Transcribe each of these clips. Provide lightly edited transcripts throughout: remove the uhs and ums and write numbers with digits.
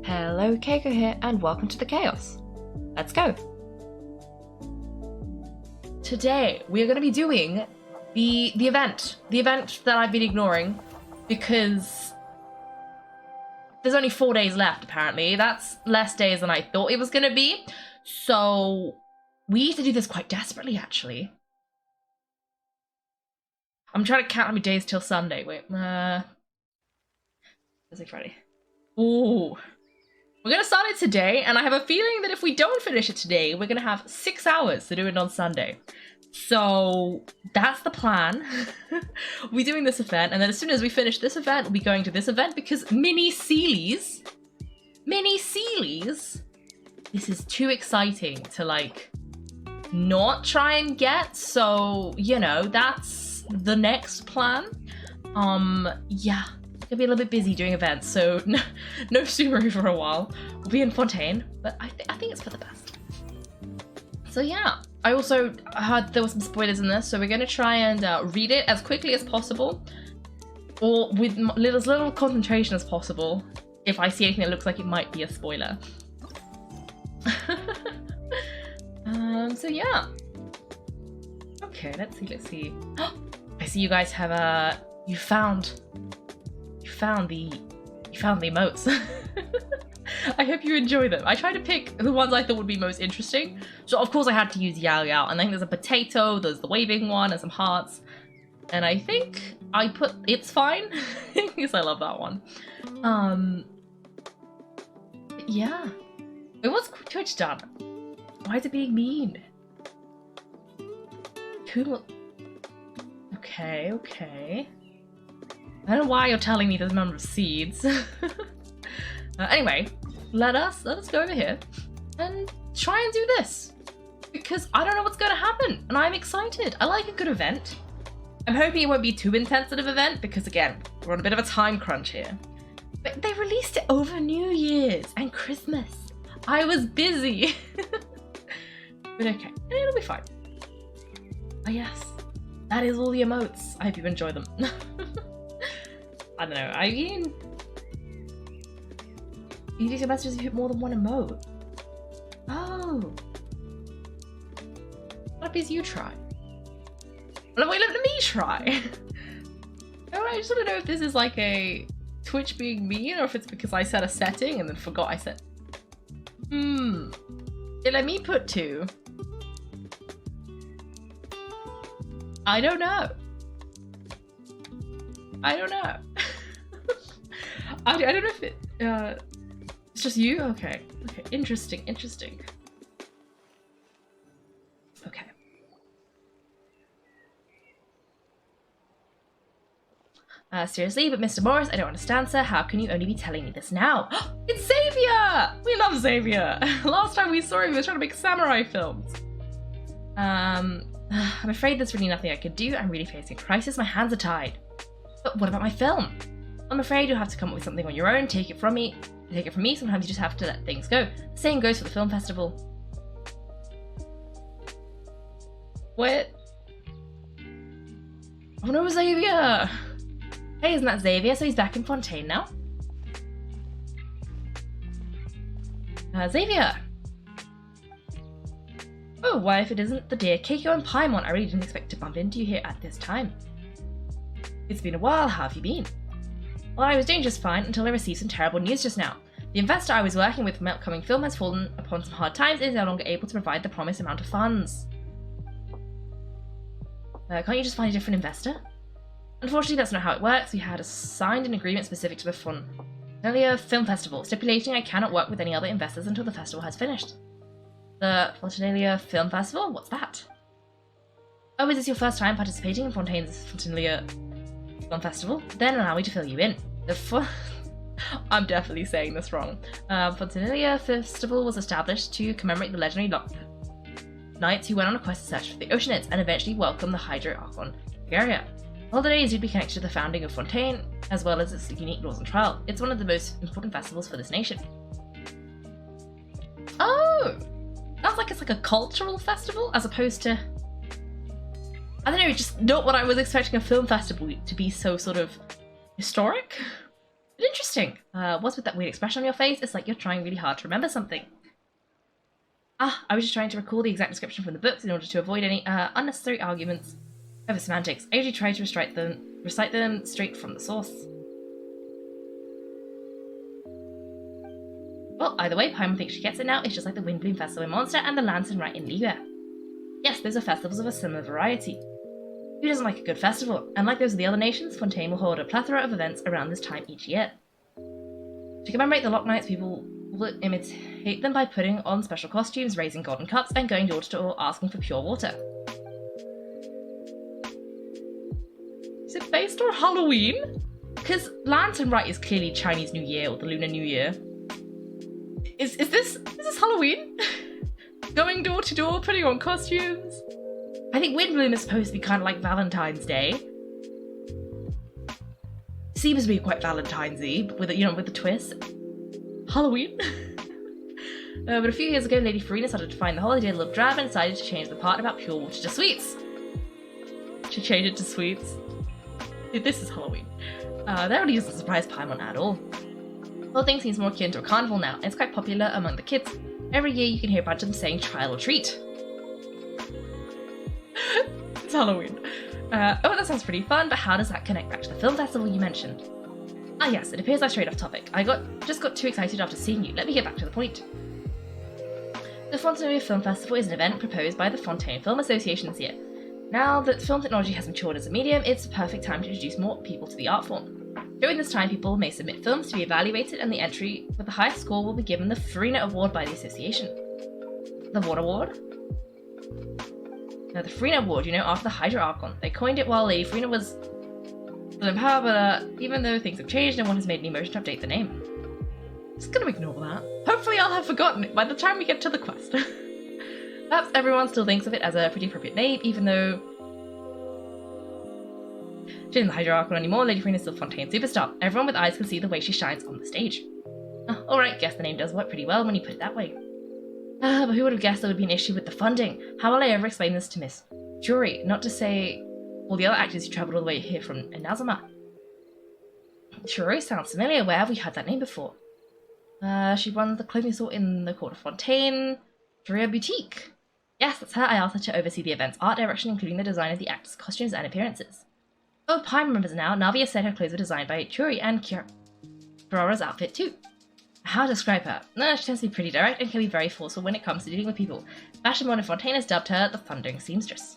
Hello, Kaiko here, and welcome to the chaos. Let's go. Today, we are going to be doing the event that I've been ignoring because there's only 4 days left, apparently. That's less days than I thought it was going to be. So we need to do this quite desperately, actually. I'm trying to count how many days till Sunday. Wait, Thursday, Friday. Ooh. We're going to start it today, and I have a feeling that if we don't finish it today, we're going to have 6 hours to do it on Sunday. So that's the plan. We're doing this event, and then as soon as we finish this event, we'll be going to this event because mini Sealies, this is too exciting to like not try and get. So, you know, that's the next plan. Yeah. Gonna be a little bit busy doing events, so no Subaru for a while. We'll be in Fontaine, but I think it's for the best. So yeah, I also heard there were some spoilers in this, so we're gonna try and read it as quickly as possible, or with as little concentration as possible. If I see anything that looks like it might be a spoiler. So yeah. Okay, let's see. I see you guys have you found the emotes. I hope you enjoy them. I tried to pick the ones I thought would be most interesting. So of course I had to use Yao Yao. And I think there's a potato, there's the waving one, and some hearts. And I think I put It's Fine because I love that one. Yeah. Wait, what's Twitch done? Why is it being mean? Cool. Okay. I don't know why you're telling me the number of seeds. Anyway, let us go over here and try and do this. Because I don't know what's going to happen, and I'm excited. I like a good event. I'm hoping it won't be too intense of an event, because again, we're on a bit of a time crunch here. But they released it over New Year's and Christmas. I was busy. But okay, it'll be fine. Oh yes, that is all the emotes. I hope you enjoy them. I don't know, I mean... You do your best if you hit more than one emote. Oh. What if you try? Wait, let me try. I just want to know if this is like a Twitch being mean or if it's because I set a setting and then forgot I set... Let me put 2. I don't know. I don't know if it, it's just you? Okay, interesting. Okay. Seriously, but Mr. Morris, I don't understand, sir. How can you only be telling me this now? It's Xavier! We love Xavier! Last time we saw him, he was trying to make samurai films. I'm afraid there's really nothing I could do. I'm really facing a crisis. My hands are tied. But what about my film? I'm afraid you'll have to come up with something on your own. Take it from me. Sometimes you just have to let things go. The same goes for the film festival. What? Oh no, Xavier! Hey, isn't that Xavier? So he's back in Fontaine now? Xavier! Oh, why if it isn't the dear Kaiko and Paimon? I really didn't expect to bump into you here at this time. It's been a while, how have you been? Well, I was doing just fine until I received some terrible news just now. The investor I was working with for my upcoming film has fallen upon some hard times and is no longer able to provide the promised amount of funds. Can't you just find a different investor? Unfortunately, that's not how it works. We had signed an agreement specific to the Fontaine Film Festival, stipulating I cannot work with any other investors until the festival has finished. The Fontaine Film Festival? What's that? Oh, is this your first time participating in Fontaine's Fontaine Film Festival? Then allow me to fill you in. I'm definitely saying this wrong. Fontaine Festival was established to commemorate the legendary knights who went on a quest to search for the Oceanids and eventually welcome the Hydro Archon Bulgaria. Holidays would be connected to the founding of Fontaine, as well as its unique laws and trial. It's one of the most important festivals for this nation. Oh! Sounds like it's like a cultural festival, as opposed to... I don't know, just not what I was expecting a film festival to be so sort of historic. But interesting. What's with that weird expression on your face? It's like you're trying really hard to remember something. I was just trying to recall the exact description from the books in order to avoid any unnecessary arguments over semantics. I usually try to recite them straight from the source. Well, either way, Paimon thinks she gets it now. It's just like the Windbloom Festival in Monster and the Lantern Rite in Liga. Yes, those are festivals of a similar variety. Who doesn't like a good festival? And like those of the other nations, Fontaine will hold a plethora of events around this time each year. To commemorate the Lock Nights, people will imitate them by putting on special costumes, raising golden cups, and going door to door asking for pure water. Is it based on Halloween? Because Lantern Rite is clearly Chinese New Year or the Lunar New Year. Is this Halloween? Going door to door, putting on costumes? I think Windbloom is supposed to be kind of like Valentine's Day. Seems to be quite Valentine's-y, but with the twist. Halloween? But a few years ago, Lady Farina started to find the holiday a little drab and decided to change the part about pure water to sweets. She changed it to sweets. This is Halloween. That really doesn't surprise Paimon at all. The whole thing seems more akin to a carnival now, and it's quite popular among the kids. Every year you can hear a bunch of them saying trial or treat. It's Halloween. Oh, that sounds pretty fun, but how does that connect back to the film festival you mentioned? Ah yes, it appears I strayed off topic. I just got too excited after seeing you. Let me get back to the point. The Fontaine Film Festival is an event proposed by the Fontaine Film Association this year. Now that film technology has matured as a medium, it's the perfect time to introduce more people to the art form. During this time, people may submit films to be evaluated, and the entry with the highest score will be given the Farina Award by the association. The what award? No, the Farina Award, after the Hydra Archon. They coined it while Lady Farina was still in power, but even though things have changed, no one has made any motion to update the name. Just gonna ignore that. Hopefully I'll have forgotten it by the time we get to the quest. Perhaps everyone still thinks of it as a pretty appropriate name, even though she isn't the Hydra Archon anymore. Lady Farina is still Fontaine superstar. Everyone with eyes can see the way she shines on the stage. Alright, guess the name does work pretty well when you put it that way. But who would have guessed there would be an issue with the funding? How will I ever explain this to Miss Jury? Not to say all the other actors who travelled all the way here from Inazuma. Jury sounds familiar. Where have we had that name before? She runs the clothing store in the Court of Fontaine. Jury Boutique. Yes, that's her. I asked her to oversee the event's art direction, including the design of the actors' costumes and appearances. Oh, Pai remembers now. Navia said her clothes were designed by Churi and Kirara's outfit too. How to describe her? She tends to be pretty direct and can be very forceful when it comes to dealing with people. Fashion Modern Fontaine has dubbed her the Thundering Seamstress.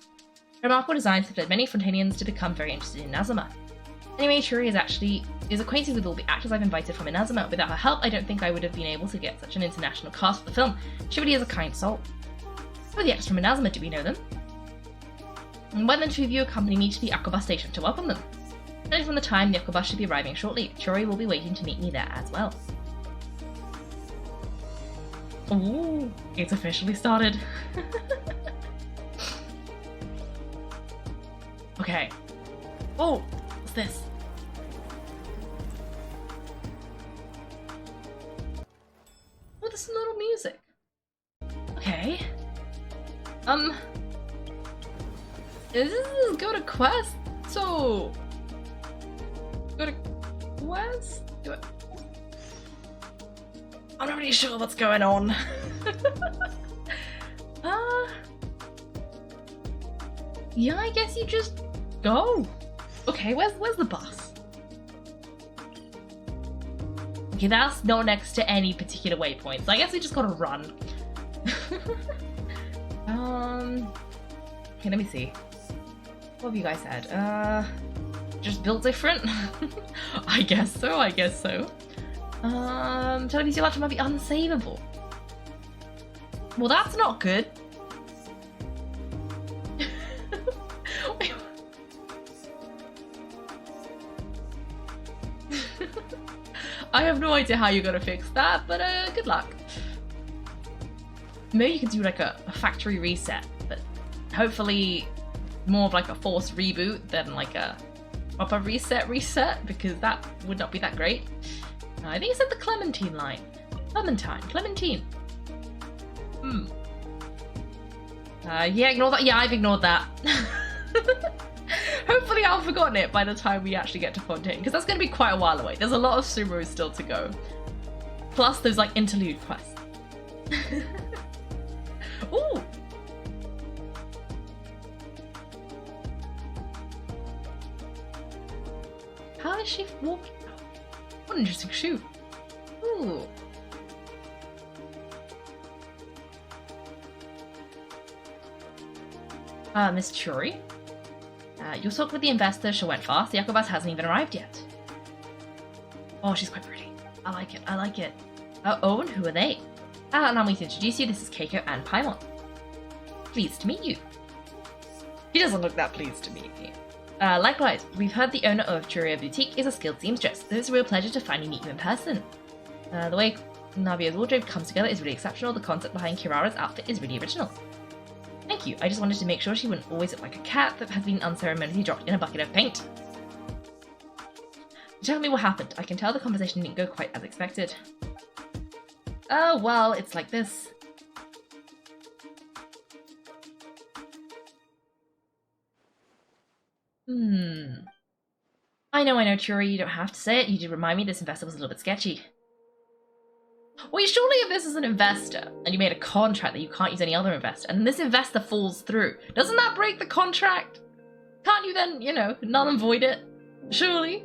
Her remarkable designs have led many Fontainians to become very interested in Inazuma. Anyway, Churi is acquainted with all the actors I've invited from Inazuma. Without her help, I don't think I would have been able to get such an international cast for the film. She really is a kind soul. Who are the actors from Inazuma? Do we know them? And when the two of you accompany me to the Aquabus station to welcome them. Depending from the time, the Aquabus should be arriving shortly. Churi will be waiting to meet me there as well. Ooh, it's officially started. Okay. Oh, what's this? Oh, there's some little music. Okay. This is go to quest. So go to quest. Do it. I'm not really sure what's going on. Yeah, I guess you just go. Okay, where's the bus? Okay, that's not next to any particular waypoints. I guess we just gotta run. Okay, let me see. What have you guys said? Just built different? I guess so. Television Electro might be unsavable. Well, that's not good. I have no idea how you're gonna fix that, but good luck. Maybe you could do like a factory reset, but hopefully more of like a forced reboot than like a proper reset, because that would not be that great. I think it said the Clementine line. Clementine. Yeah, ignore that. Yeah, I've ignored that. Hopefully I've forgotten it by the time we actually get to Fontaine, because that's going to be quite a while away. There's a lot of Subaru still to go. Plus those like interlude quests. Ooh! How is she walking? What an interesting shoe. Ooh. Miss Churi? Your talk with the investor sure went fast. The Yakobas hasn't even arrived yet. Oh, she's quite pretty. I like it, I like it. Oh, and who are they? Allow me to introduce you. This is Kaiko and Paimon. Pleased to meet you. He doesn't look that pleased to meet me. Likewise, we've heard the owner of Churia Boutique is a skilled seamstress, so it's a real pleasure to finally meet you in person. The way Navia's wardrobe comes together is really exceptional. The concept behind Kirara's outfit is really original. Thank you. I just wanted to make sure she wouldn't always look like a cat that has been unceremoniously dropped in a bucket of paint. Tell me what happened. I can tell the conversation didn't go quite as expected. Oh, well, it's like this. I know, Churi, you don't have to say it. You did remind me this investor was a little bit sketchy. Well, surely if this is an investor, and you made a contract that you can't use any other investor, and this investor falls through, doesn't that break the contract? Can't you then, null and void it? Surely?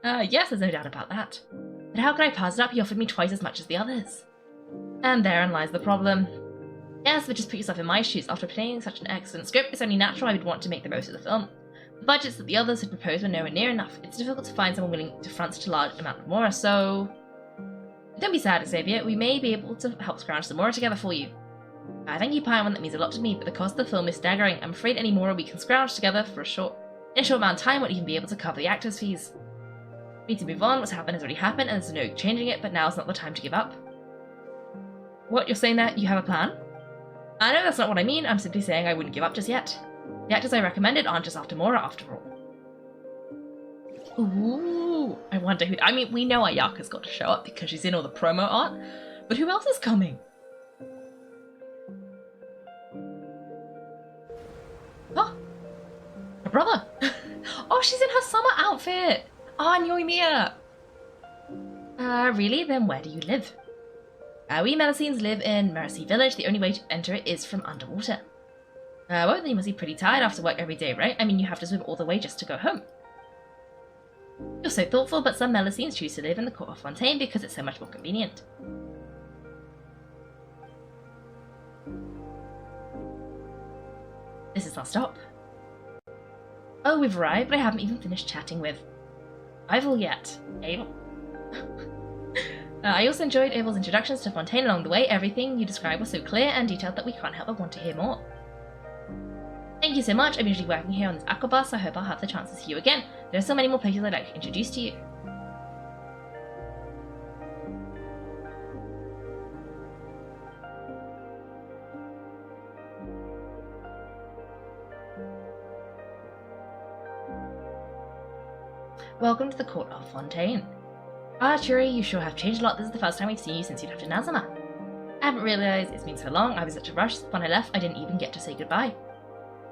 Yes, there's no doubt about that. But how could I pass it up? He offered me twice as much as the others. And therein lies the problem. Yes, but just put yourself in my shoes. After playing such an excellent script, it's only natural I would want to make the most of the film. The budgets that the others had proposed were nowhere near enough. It's difficult to find someone willing to front such a large amount more, so... Don't be sad, Xavier. We may be able to help scrounge some more together for you. Thank you, Paimon. That means a lot to me, but the cost of the film is staggering. I'm afraid any more we can scrounge together in a short amount of time won't even be able to cover the actors' fees. We need to move on. What's happened has already happened, and there's no changing it, but now's not the time to give up. What, you're saying that you have a plan? I know that's not what I mean. I'm simply saying I wouldn't give up just yet. The actors I recommended aren't just after Mora, after all. Ooh, I wonder who... I mean, we know Ayaka's got to show up because she's in all the promo art, but who else is coming? Oh, her brother. Oh, she's in her summer outfit. Oh, Nyoimiya. Really? Then where do you live? We Melusines live in Mercy Village. The only way to enter it is from underwater. Well, then you must be pretty tired after work every day, right? I mean, you have to swim all the way just to go home. You're so thoughtful, but some Melusines choose to live in the court of Fontaine because it's so much more convenient. This is our stop. Oh, we've arrived, but I haven't even finished chatting with Ival yet. Abel. I also enjoyed Abel's introductions to Fontaine along the way. Everything you described was so clear and detailed that we can't help but want to hear more. Thank you so much. I'm usually working here on this aquabus, so I hope I'll have the chance to see you again. There are so many more places I'd like to introduce to you. Welcome to the court of Fontaine. Churi, you sure have changed a lot. This is the first time we've seen you since you left in Azuma. I haven't realized it's been so long. I was in such a rush. When I left, I didn't even get to say goodbye.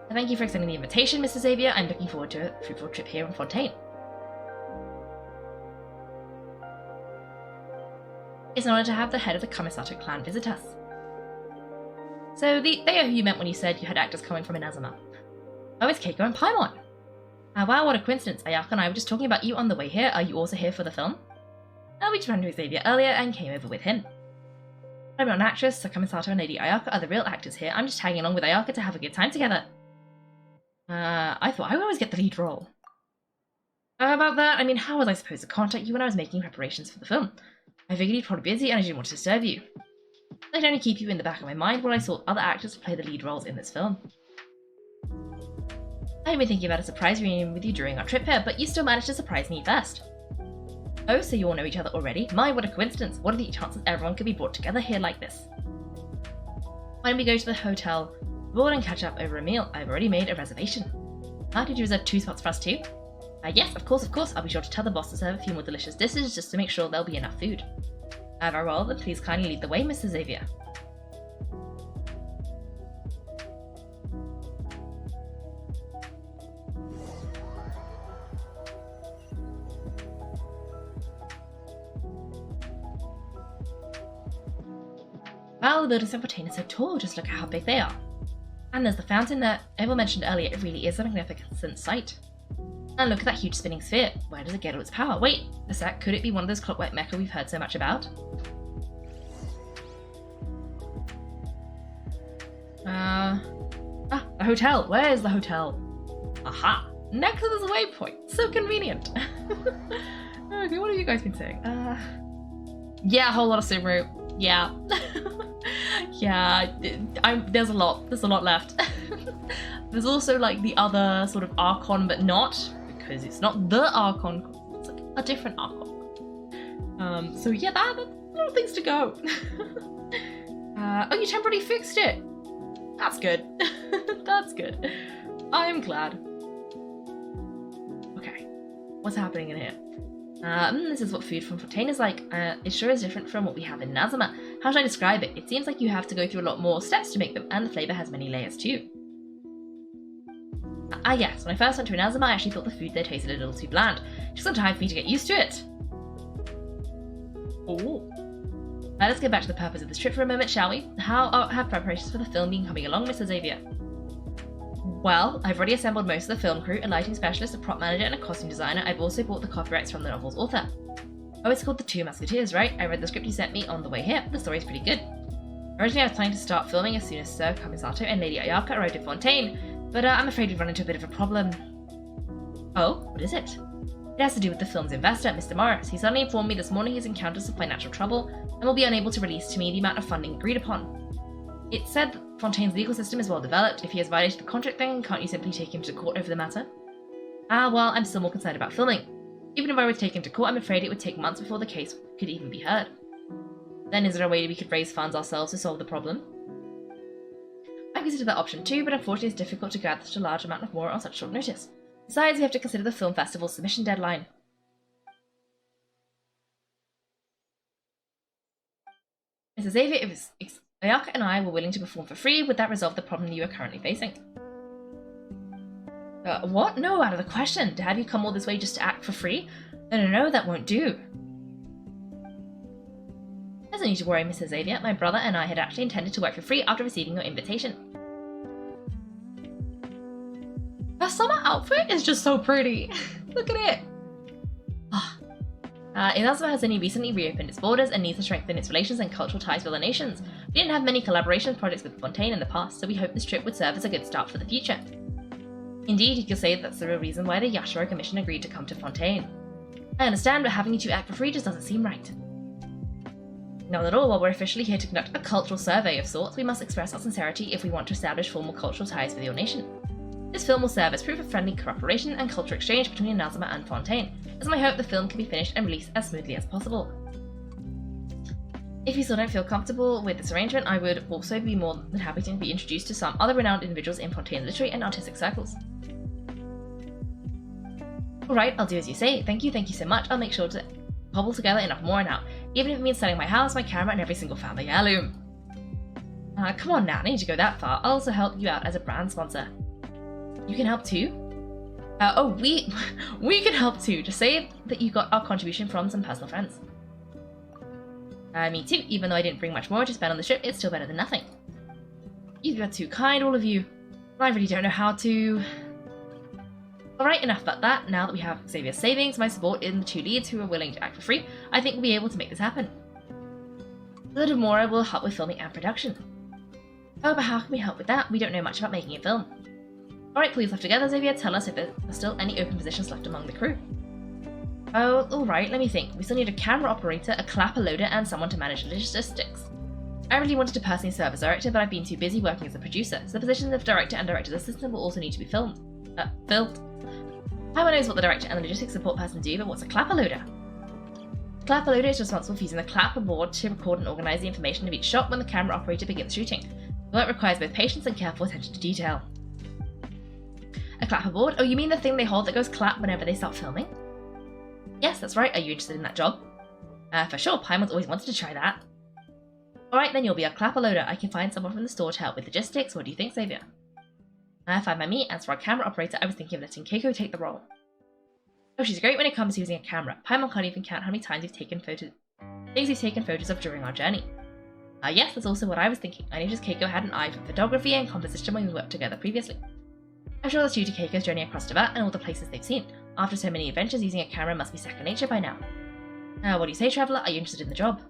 Thank you for extending the invitation, Mr. Xavier. I'm looking forward to a fruitful trip here in Fontaine. It's an honor to have the head of the Kamisato clan visit us. So they are who you meant when you said you had actors coming from Inazuma. Oh, it's Kaiko and Paimon. Wow, what a coincidence. Ayaka and I were just talking about you on the way here. Are you also here for the film? We just ran into Xavier earlier and came over with him. I'm not an actress, so Kamisato and Lady Ayaka are the real actors here. I'm just tagging along with Ayaka to have a good time together. I thought I would always get the lead role. About that, I mean, how was I supposed to contact you when I was making preparations for the film? I figured you'd probably be busy and I didn't want to disturb you. I'd only keep you in the back of my mind while I sought other actors to play the lead roles in this film. I had been thinking about a surprise reunion with you during our trip here, but you still managed to surprise me first. Oh, so you all know each other already? My, what a coincidence. What are the chances everyone could be brought together here like this? Why don't we go to the hotel board and catch up over a meal? I've already made a reservation. Did you reserve 2 spots for us too? Yes, of course. I'll be sure to tell the boss to serve a few more delicious dishes just to make sure there'll be enough food. Very well, then please kindly lead the way, Mr. Xavier. Wow, the buildings in Fontaine are so tall, just look at how big they are. And there's the fountain that everyone mentioned earlier, it really is a magnificent sight. And look at that huge spinning sphere, where does it get all its power? Wait, a sec, could it be one of those clockwork mecha we've heard so much about? A hotel, where is the hotel? Aha, next to this waypoint, so convenient. Okay, what have you guys been saying? Yeah, a whole lot of Subaru, yeah. Yeah, there's a lot left. There's also like the other sort of Archon, but not, because it's not the Archon, it's like a different Archon. So yeah, that's a lot of things to go. Oh, you temporarily fixed it. That's good. That's good. I'm glad. Okay, what's happening in here? This is what food from Fontaine is like. It sure is different from what we have in Nazama. How should I describe it? It seems like you have to go through a lot more steps to make them, and the flavour has many layers too. Yes, when I first went to Nazama, I actually thought the food there tasted a little too bland. It took some time for me to get used to it. Oh. Let's get back to the purpose of this trip for a moment, shall we? How have preparations for the film been coming along, Mr. Xavier? Well, I've already assembled most of the film crew, a lighting specialist, a prop manager, and a costume designer. I've also bought the copyrights from the novel's author. Oh, it's called The Two Musketeers, right? I read the script you sent me on the way here. The story's pretty good. Originally, I was planning to start filming as soon as Sir Kamisato and Lady Ayaka arrived at Fontaine, but I'm afraid we've run into a bit of a problem. Oh, what is it? It has to do with the film's investor, Mr. Morris. He suddenly informed me this morning he's encountered some financial trouble and will be unable to release to me the amount of funding agreed upon. It said that Fontaine's legal system is well developed. If he has violated the contract, then can't you simply take him to court over the matter? Well, I'm still more concerned about filming. Even if I were to take him to court, I'm afraid it would take months before the case could even be heard. Then is there a way we could raise funds ourselves to solve the problem? I considered that option too, but unfortunately it's difficult to gather such a large amount of more on such short notice. Besides, we have to consider the film festival's submission deadline. Mr. Xavier, if Ayaka and I were willing to perform for free, would that resolve the problem you are currently facing? What? No, out of the question. To have you come all this way just to act for free? No, that won't do. Doesn't need to worry, Mr. Xavier. My brother and I had actually intended to work for free after receiving your invitation. Her summer outfit is just so pretty. Look at it. Inazuma has only recently reopened its borders and needs to strengthen its relations and cultural ties with other nations. We didn't have many collaboration projects with Fontaine in the past, so we hope this trip would serve as a good start for the future. Indeed, you could say that's the real reason why the Yashiro Commission agreed to come to Fontaine. I understand, but having you two act for free just doesn't seem right. Not at all. While we're officially here to conduct a cultural survey of sorts, we must express our sincerity if we want to establish formal cultural ties with your nation. This film will serve as proof of friendly cooperation and cultural exchange between Inazuma and Fontaine. It's my hope the film can be finished and released as smoothly as possible. If you still don't feel comfortable with this arrangement, I would also be more than happy to be introduced to some other renowned individuals in Fontaine literary and artistic circles. Alright, I'll do as you say. Thank you so much. I'll make sure to cobble together enough more now, even if it means selling my house, my camera, and every single family heirloom. Come on now, I need to go that far. I'll also help you out as a brand sponsor. You can help too? We can help too. Just say that you got our contribution from some personal friends. Me too. Even though I didn't bring much more to spend on the trip, it's still better than nothing. You are too kind, all of you. I really don't know how to... Alright, enough about that. Now that we have Xavier's savings, my support in the two leads who are willing to act for free, I think we'll be able to make this happen. Furthermore, will help with filming and production. Oh, but how can we help with that? We don't know much about making a film. Alright, please live together, Xavier. Tell us if there are still any open positions left among the crew. Oh, alright, let me think. We still need a camera operator, a clapper loader, and someone to manage logistics. I really wanted to personally serve as director, but I've been too busy working as a producer, so the positions of director and director's assistant will also need to be filled. Paimon knows what the director and the logistics support person do, but what's a clapper loader? The clapper loader is responsible for using the clapper board to record and organise the information of each shot when the camera operator begins shooting. The work requires both patience and careful attention to detail. A clapper board? Oh, you mean the thing they hold that goes clap whenever they start filming? Yes, that's right. Are you interested in that job? For sure. Paimon's always wanted to try that. Alright, then you'll be a clapper loader. I can find someone from the store to help with logistics. What do you think, Xavier? Fine by me. As for our camera operator, I was thinking of letting Kaiko take the role. Oh, she's great when it comes to using a camera. Paimon can't even count how many times we've taken photos of during our journey. Yes, that's also what I was thinking. I noticed Kaiko had an eye for photography and composition when we worked together previously. I'm sure that's due to Keiko's journey across Tibet and all the places they've seen. After so many adventures, using a camera must be second nature by now. What do you say, Traveller? Are you interested in the job?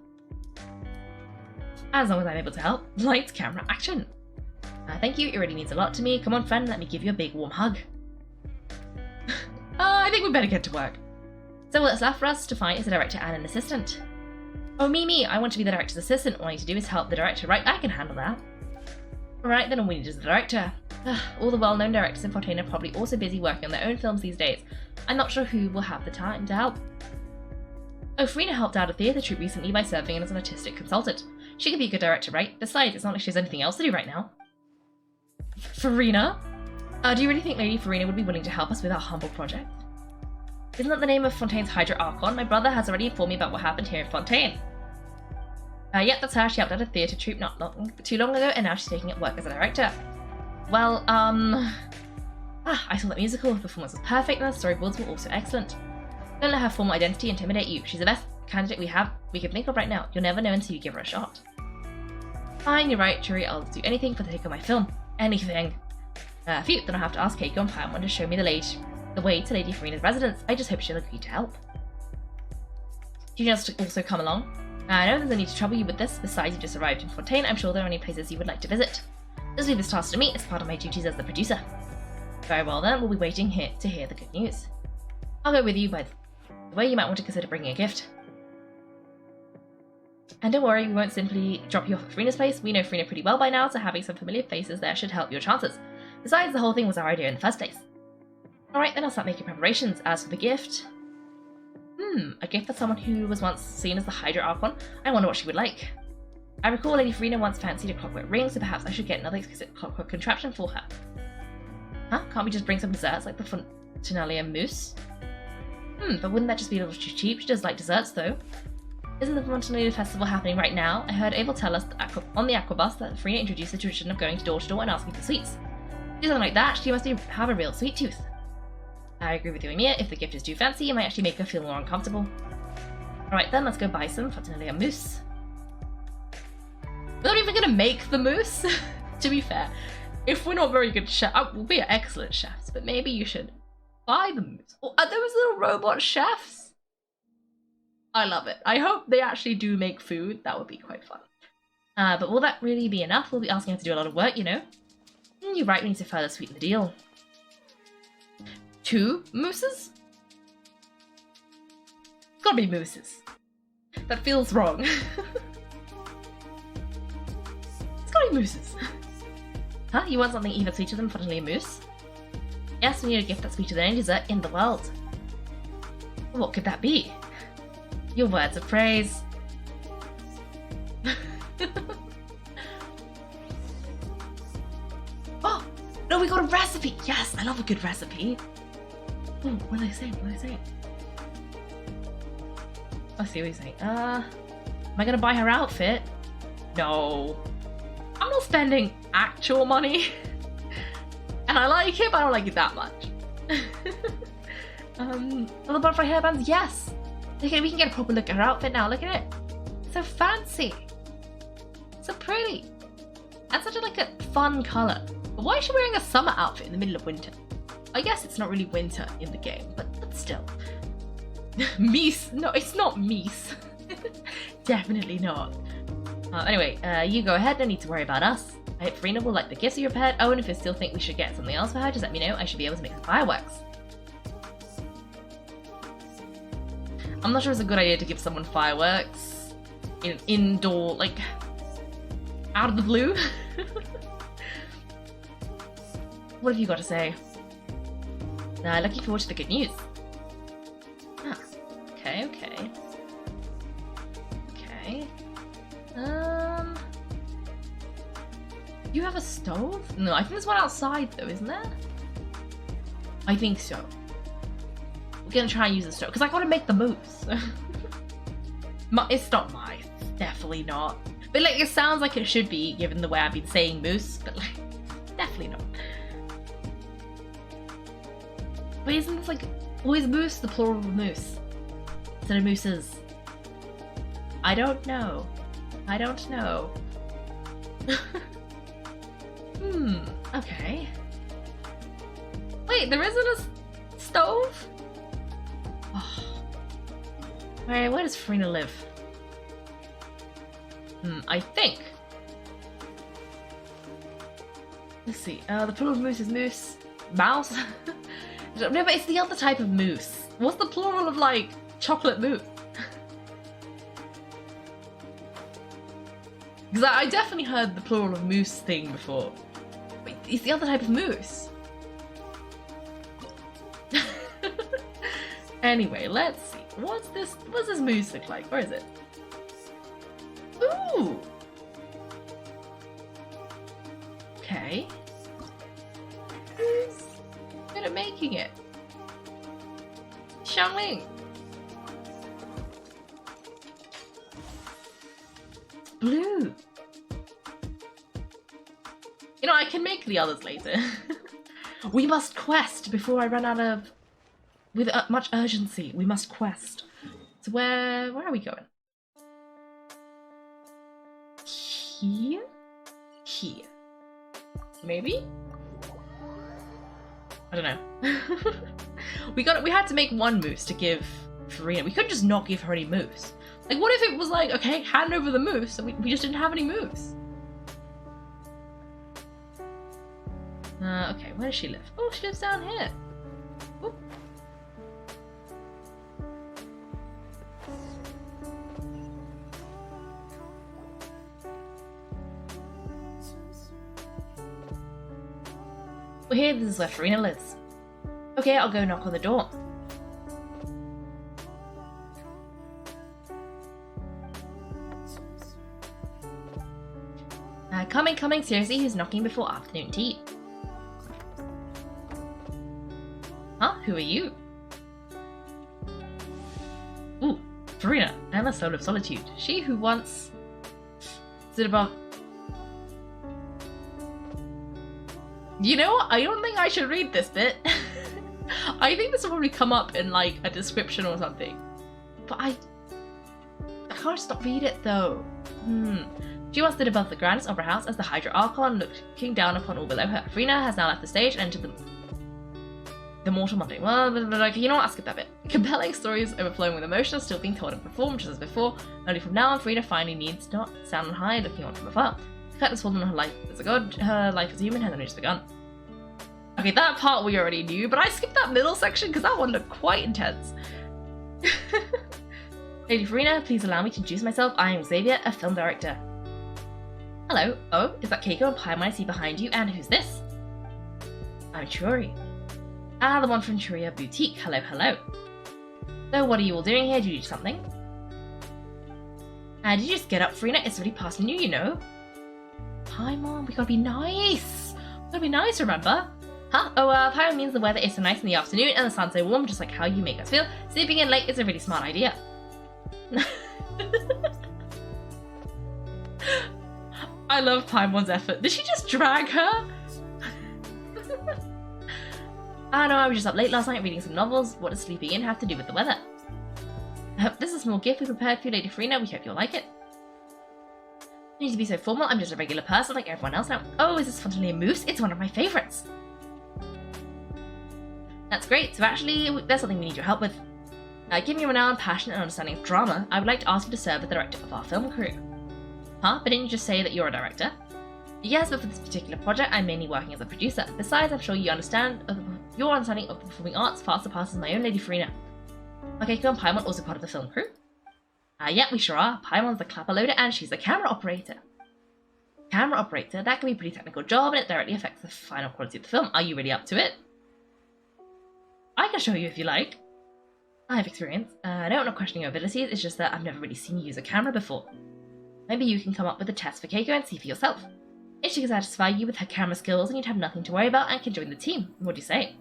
As long as I'm able to help. Lights, camera, action! Thank you, it really means a lot to me. Come on, friend, let me give you a big warm hug. I think we better get to work. So what's left for us to find is a director and an assistant. Oh, me, I want to be the director's assistant. All I need to do is help the director, right? I can handle that. Alright, then all we need is the director. All the well-known directors in Fontaine are probably also busy working on their own films these days. I'm not sure who will have the time to help. Oh, Farina helped out a theatre troupe recently by serving as an artistic consultant. She could be a good director, right? Besides, it's not like she has anything else to do right now. Farina? Do you really think Lady Farina would be willing to help us with our humble project? Isn't that the name of Fontaine's Hydra Archon? My brother has already informed me about what happened here in Fontaine. Yep, that's her. She helped out a theatre troupe not too long ago, and now she's taking up work as a director. Well, I saw that musical. The performance was perfect, and the storyboards were also excellent. Don't let her formal identity intimidate you. She's the best candidate we can think of right now. You'll never know until you give her a shot. Fine, you're right, Churi. I'll do anything for the sake of my film. Anything. Phew, then I'll have to ask Kaiko and Paimon to show me the way to Lady Farina's residence. I just hope she'll agree to help. Do you just also come along? I know there's no need to trouble you with this. Besides, you just arrived in Fontaine. I'm sure there are any places you would like to visit. Just leave this task to me. It's part of my duties as the producer. Very well then, we'll be waiting here to hear the good news. I'll go with you, by the way. You might want to consider bringing a gift. And don't worry, we won't simply drop you off at Farina's place. We know Farina pretty well by now, so having some familiar faces there should help your chances. Besides, the whole thing was our idea in the first place. Alright, then I'll start making preparations. As for the gift... a gift for someone who was once seen as the Hydra Archon. I wonder what she would like. I recall Lady Farina once fancied a clockwork ring, so perhaps I should get another exquisite clockwork contraption for her. Huh? Can't we just bring some desserts like the Fontanelia mousse? But wouldn't that just be a little too cheap? She does like desserts, though. Isn't the Fontanelia festival happening right now? I heard Abel tell us on the Aquabus that Farina introduced the tradition of going door to door and asking for sweets. Do something like that, she must have a real sweet tooth. I agree with you, Emiya. If the gift is too fancy, it might actually make her feel more uncomfortable. Alright then, let's go buy some Fontanelia mousse. We're not even gonna make the mousse, to be fair. If we're not very good chefs, we'll be excellent chefs, but maybe you should buy the mousse. Oh, are those little robot chefs? I love it. I hope they actually do make food. That would be quite fun. But will that really be enough? We'll be asking her to do a lot of work, you know. You're right, we need to further sweeten the deal. 2 mousses? It's gotta be mousses. That feels wrong. It's gotta be mousses. Huh? You want something even sweeter than Fontanelia mousse? Yes, we need a gift that's sweeter than any dessert in the world. What could that be? Your words of praise. Oh! No, we got a recipe! Yes, I love a good recipe. Oh, what did I say? What did I say? I see what he's saying. Am I gonna buy her outfit? No. I'm not spending actual money. And I like it, but I don't like it that much. The butterfly hairbands, yes! We can get a proper look at her outfit now, look at it. So fancy. So pretty. And such a fun colour. But why is she wearing a summer outfit in the middle of winter? I guess it's not really winter in the game, but still. Mies. No, it's not Mies. Definitely not. Anyway, you go ahead, no need to worry about us. I hope Farina will like the gifts you prepared. Oh, and if you still think we should get something else for her, just let me know. I should be able to make some fireworks. I'm not sure it's a good idea to give someone fireworks in indoor, out of the blue. What have you got to say? Looking forward to the good news. Okay. You have a stove? No, I think there's one outside though, isn't there? I think so. We're gonna try and use the stove, because I gotta make the mousse. It's not mine. Definitely not. But it sounds like it should be, given the way I've been saying mousse, but definitely not. But isn't this always mousse, the plural of moose? Instead of mooses? I don't know. I don't know. Okay. Wait, there isn't a stove? Oh. Where does Farina live? I think. Let's see. The plural of moose is moose. Mouse? No, but it's the other type of mousse. What's the plural of, like, chocolate mousse? Because I definitely heard the plural of mousse thing before. Wait, it's the other type of mousse. Anyway, let's see. What's this mousse look like? Where is it? Ooh! Okay. Who's good at making it? Xiangling! Blue! You know, I can make the others later. We must quest before I run out of... With much urgency, we must quest. So where are we going? Here? Here. Maybe? I don't know. We had to make one moose to give Farina. We couldn't just not give her any moose. Like, what if it was like, okay, hand over the moose, and we just didn't have any moose? Okay, where does she live? Oh, she lives down here. Ooh. Well, here, this is where Farina lives. Okay, I'll go knock on the door. Coming, seriously, who's knocking before afternoon tea? Huh? Who are you? Ooh, Farina, and the soul of solitude. She who once stood above... You know what? I don't think I should read this bit. I think this will probably come up in, like, a description or something. But I can't stop read it, though. She once stood above the grandest opera house as the Hydra Archon, looking down upon all below her. Farina has now left the stage and entered the mortal mundane. Well, you know what? I'll skip that bit. Compelling stories overflowing with emotion are still being told and performed just as before. Only from now on, Farina finally needs not stand on high, looking on from afar. The curtain has fallen on her life as a god. Her life as a human has only just begun. Okay, that part we already knew, but I skipped that middle section because that one looked quite intense. Lady Farina, please allow me to introduce myself. I am Xavier, a film director. Hello. Oh, is that Kaiko and Paimon I see behind you? And who's this? I'm Churi. Ah, the one from Churia Boutique. Hello, hello. So what are you all doing here? Did you do something? Did you just get up, Farina? It's already past noon, you know. Paimon, we gotta be nice. We gotta be nice, remember? Huh? Oh, Paimon means the weather is so nice in the afternoon and the sun's so warm, just like how you make us feel. Sleeping in late is a really smart idea. I love Paimon's effort. Did she just drag her? Ah, no, I was just up late last night reading some novels. What does sleeping in have to do with the weather? This is a small gift we prepared for you, Lady Farina. We hope you'll like it. You need to be so formal. I'm just a regular person like everyone else now. Oh, is this Fontaine Mousse? It's one of my favourites. That's great. So actually, there's something we need your help with. Given your renowned passion and understanding of drama, I would like to ask you to serve as the director of our film crew. Huh? But didn't you just say that you're a director? Yes, but for this particular project, I'm mainly working as a producer. Besides, I'm sure you understand your understanding of the performing arts far surpasses my own, Lady Farina. Okay, Kaiko and Paimon also part of the film crew? Yeah, we sure are. Paimon's the clapper loader and she's the camera operator. Camera operator? That can be a pretty technical job and it directly affects the final quality of the film. Are you really up to it? I can show you if you like. I have experience. No, I'm not questioning your abilities, it's just that I've never really seen you use a camera before. Maybe you can come up with a test for Kaiko and see for yourself. If she can satisfy you with her camera skills, then you'd have nothing to worry about and can join the team. What do you say?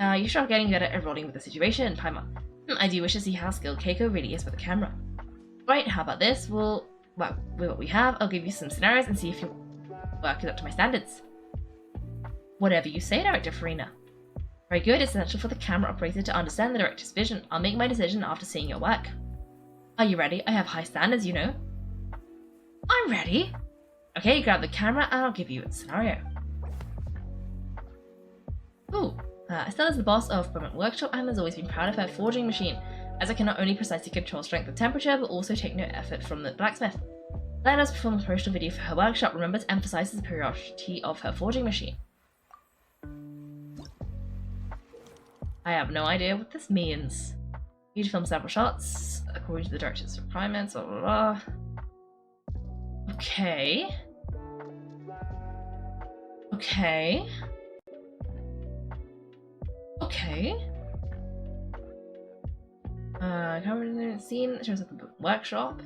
You sure are getting better at rolling with the situation, Paimon. I do wish to see how skilled Kaiko really is with the camera. Right, how about this? Well, with what we have, I'll give you some scenarios and see if your work is up to my standards. Whatever you say, Director Farina. Very good, it's essential for the camera operator to understand the director's vision. I'll make my decision after seeing your work. Are you ready? I have high standards, you know. I'm ready. Okay, grab the camera and I'll give you a scenario. Ooh, Estelle is the boss of Permanent Workshop and has always been proud of her forging machine, as it can not only precisely control strength and temperature, but also take no effort from the blacksmith. Let us perform a promotional video for her workshop. Remember to emphasize the superiority of her forging machine. I have no idea what this means. You need to film several shots according to the director's requirements, blah blah blah. Okay. Okay. Okay. Camera scene shows up the workshop.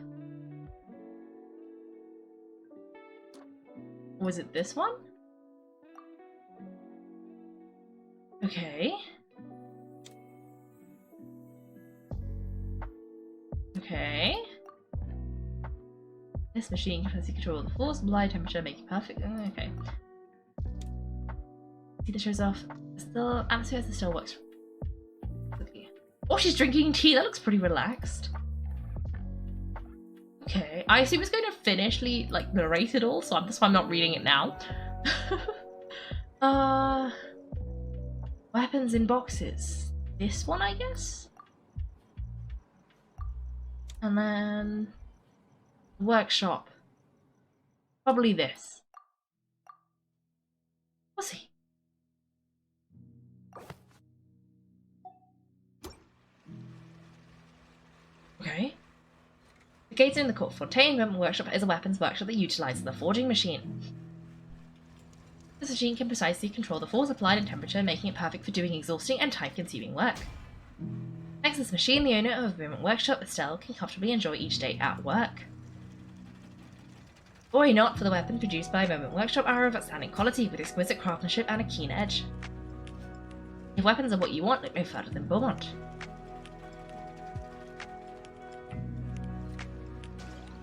Was it this one? Okay. Okay. This machine can control the force, supply, temperature, make it perfect. Okay. See, this shows off. Still, atmosphere still works. Oh, she's drinking tea. That looks pretty relaxed. Okay, I assume it's going to finish, like, narrate it all, so that's why I'm not reading it now. Weapons in boxes. This one, I guess? And then... workshop. Probably this. We'll see. Okay. The gates in the Court Fontaine Weapon Workshop is a weapons workshop that utilizes the forging machine. This machine can precisely control the force applied and temperature, making it perfect for doing exhausting and time-consuming work. Thanks to this machine, the owner of the Weapon Workshop, Estelle, can comfortably enjoy each day at work. Worry not, for the weapon produced by Moment Workshop are of outstanding quality, with exquisite craftsmanship and a keen edge. If weapons are what you want, look no further than Beaumont.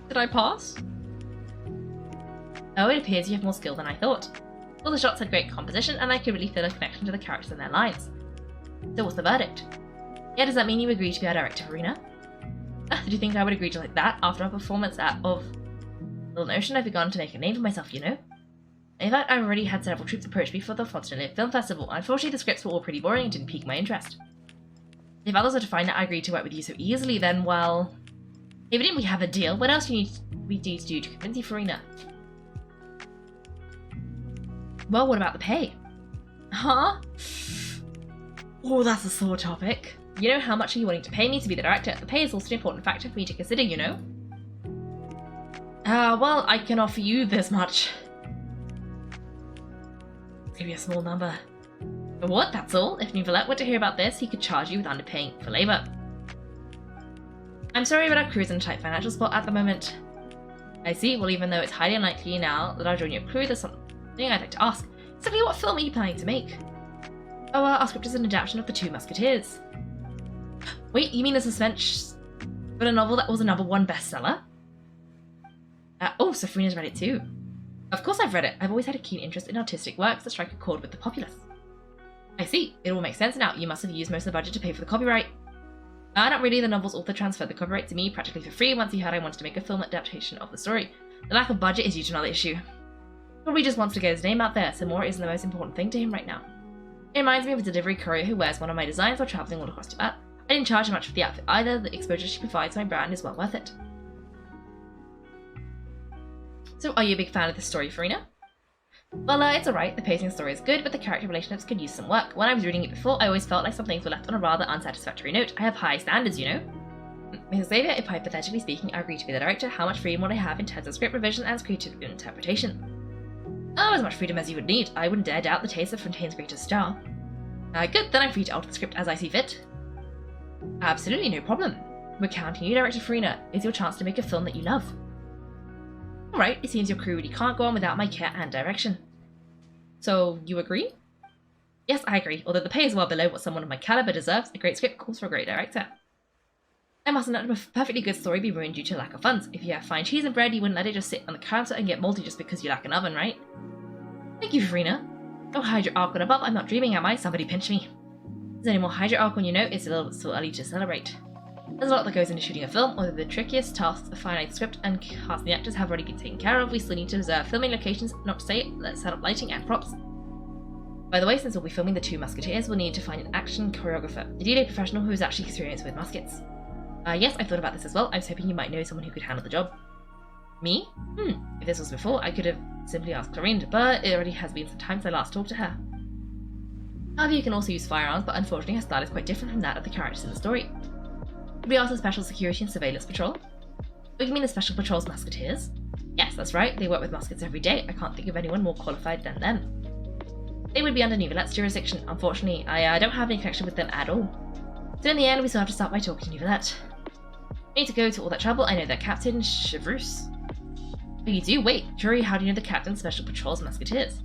Did I pass? Oh, it appears you have more skill than I thought. All the shots had great composition, and I could really feel a connection to the characters and their lines. So what's the verdict? Yeah, does that mean you agree to be our director, Farina? Did you think I would agree to like that after our performance of Little Ocean? I've begun to make a name for myself, you know? In fact, I've already had several troops approach me for the Fontainebleau Film Festival. Unfortunately, the scripts were all pretty boring and didn't pique my interest. If others are to find that I agreed to work with you so easily, then, well... Evidently we have a deal. What else do you need we need to do to convince you, Farina? Well, what about the pay? Huh? Oh, that's a sore topic. You know, how much are you wanting to pay me to be the director? The pay is also an important factor for me to consider, you know? Well, I can offer you this much. It's gonna be a small number. But what? That's all? If Nouvelette were to hear about this, he could charge you with underpaying for labour. I'm sorry, but our crew is in a tight financial spot at the moment. I see. Well, even though it's highly unlikely now that I'll join your crew, there's something I'd like to ask. Exactly what film are you planning to make? Oh, our script is an adaptation of The Two Musketeers. Wait, you mean the suspense but a novel that was a #1 bestseller? Oh, so Farina's read it too. Of course I've read it. I've always had a keen interest in artistic works that strike a chord with the populace. I see. It all makes sense now. You must have used most of the budget to pay for the copyright. Not really. The novel's author transferred the copyright to me practically for free once he heard I wanted to make a film adaptation of the story. The lack of budget is due to another issue. Probably just wants to get his name out there, so more isn't the most important thing to him right now. It reminds me of a delivery courier who wears one of my designs while travelling all across Tibet. I didn't charge much for the outfit either. The exposure she provides to my brand is well worth it. So, are you a big fan of this story, Farina? Well, it's alright. The pacing of the story is good, but the character relationships could use some work. When I was reading it before, I always felt like some things were left on a rather unsatisfactory note. I have high standards, you know. Mrs. Xavier, if hypothetically speaking, I agree to be the director, how much freedom would I have in terms of script revision and creative interpretation? Oh, as much freedom as you would need. I wouldn't dare doubt the taste of Fontaine's greatest star. Good, then I'm free to alter the script as I see fit. Absolutely, no problem. We're counting you, Director Farina. It's your chance to make a film that you love. Alright, it seems your crew really can't go on without my care and direction. So, you agree? Yes, I agree. Although the pay is well below what someone of my caliber deserves, a great script calls for a great director. I mustn't let a perfectly good story be ruined due to lack of funds. If you have fine cheese and bread, you wouldn't let it just sit on the counter and get moldy just because you lack an oven, right? Thank you, Farina. Oh, hydro alcohol above. I'm not dreaming, am I? Somebody pinch me. Is there any more hydro alcohol you know? It's a little bit too early to celebrate. There's a lot that goes into shooting a film, although the trickiest tasks of finding the script and casting the actors have already been taken care of. We still need to reserve filming locations, not to say let's set up lighting and props. By the way, since we'll be filming The Two Musketeers, we'll need to find an action choreographer, a D-Day professional who is actually experienced with muskets. Yes, I thought about this as well. I was hoping you might know someone who could handle the job. Me? If this was before, I could have simply asked Clarine, but it already has been some time since I last talked to her. However, you can also use firearms, but unfortunately her style is quite different from that of the characters in the story. We also Special Security and Surveillance Patrol. Oh, you mean the Special Patrol's musketeers? Yes, that's right, they work with muskets every day. I can't think of anyone more qualified than them. They would be under Nivelette's jurisdiction. Unfortunately, I don't have any connection with them at all. So in the end, we still have to start by talking to Nivelette. We need to go to all that trouble. I know their captain, Xavier. Oh, you do? Wait, Jury, how do you know the captain of Special Patrol's musketeers?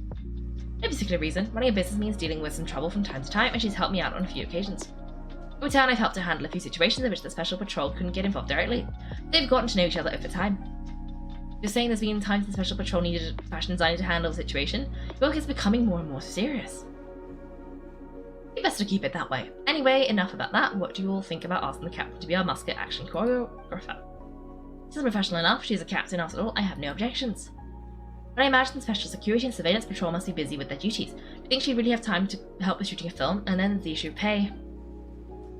No particular reason. Running a business means dealing with some trouble from time to time, and she's helped me out on a few occasions. In return, I've helped her handle a few situations in which the Special Patrol couldn't get involved directly. They've gotten to know each other over time. You're saying there's been times the Special Patrol needed a fashion designer to handle the situation? Your work is becoming more and more serious. It's best to keep it that way. Anyway, enough about that. What do you all think about asking the captain to be our musket action choreographer? She's professional enough. She's a captain after all. I have no objections. But I imagine the Special Security and Surveillance Patrol must be busy with their duties. Do you think she'd really have time to help with shooting a film? And then the issue of pay.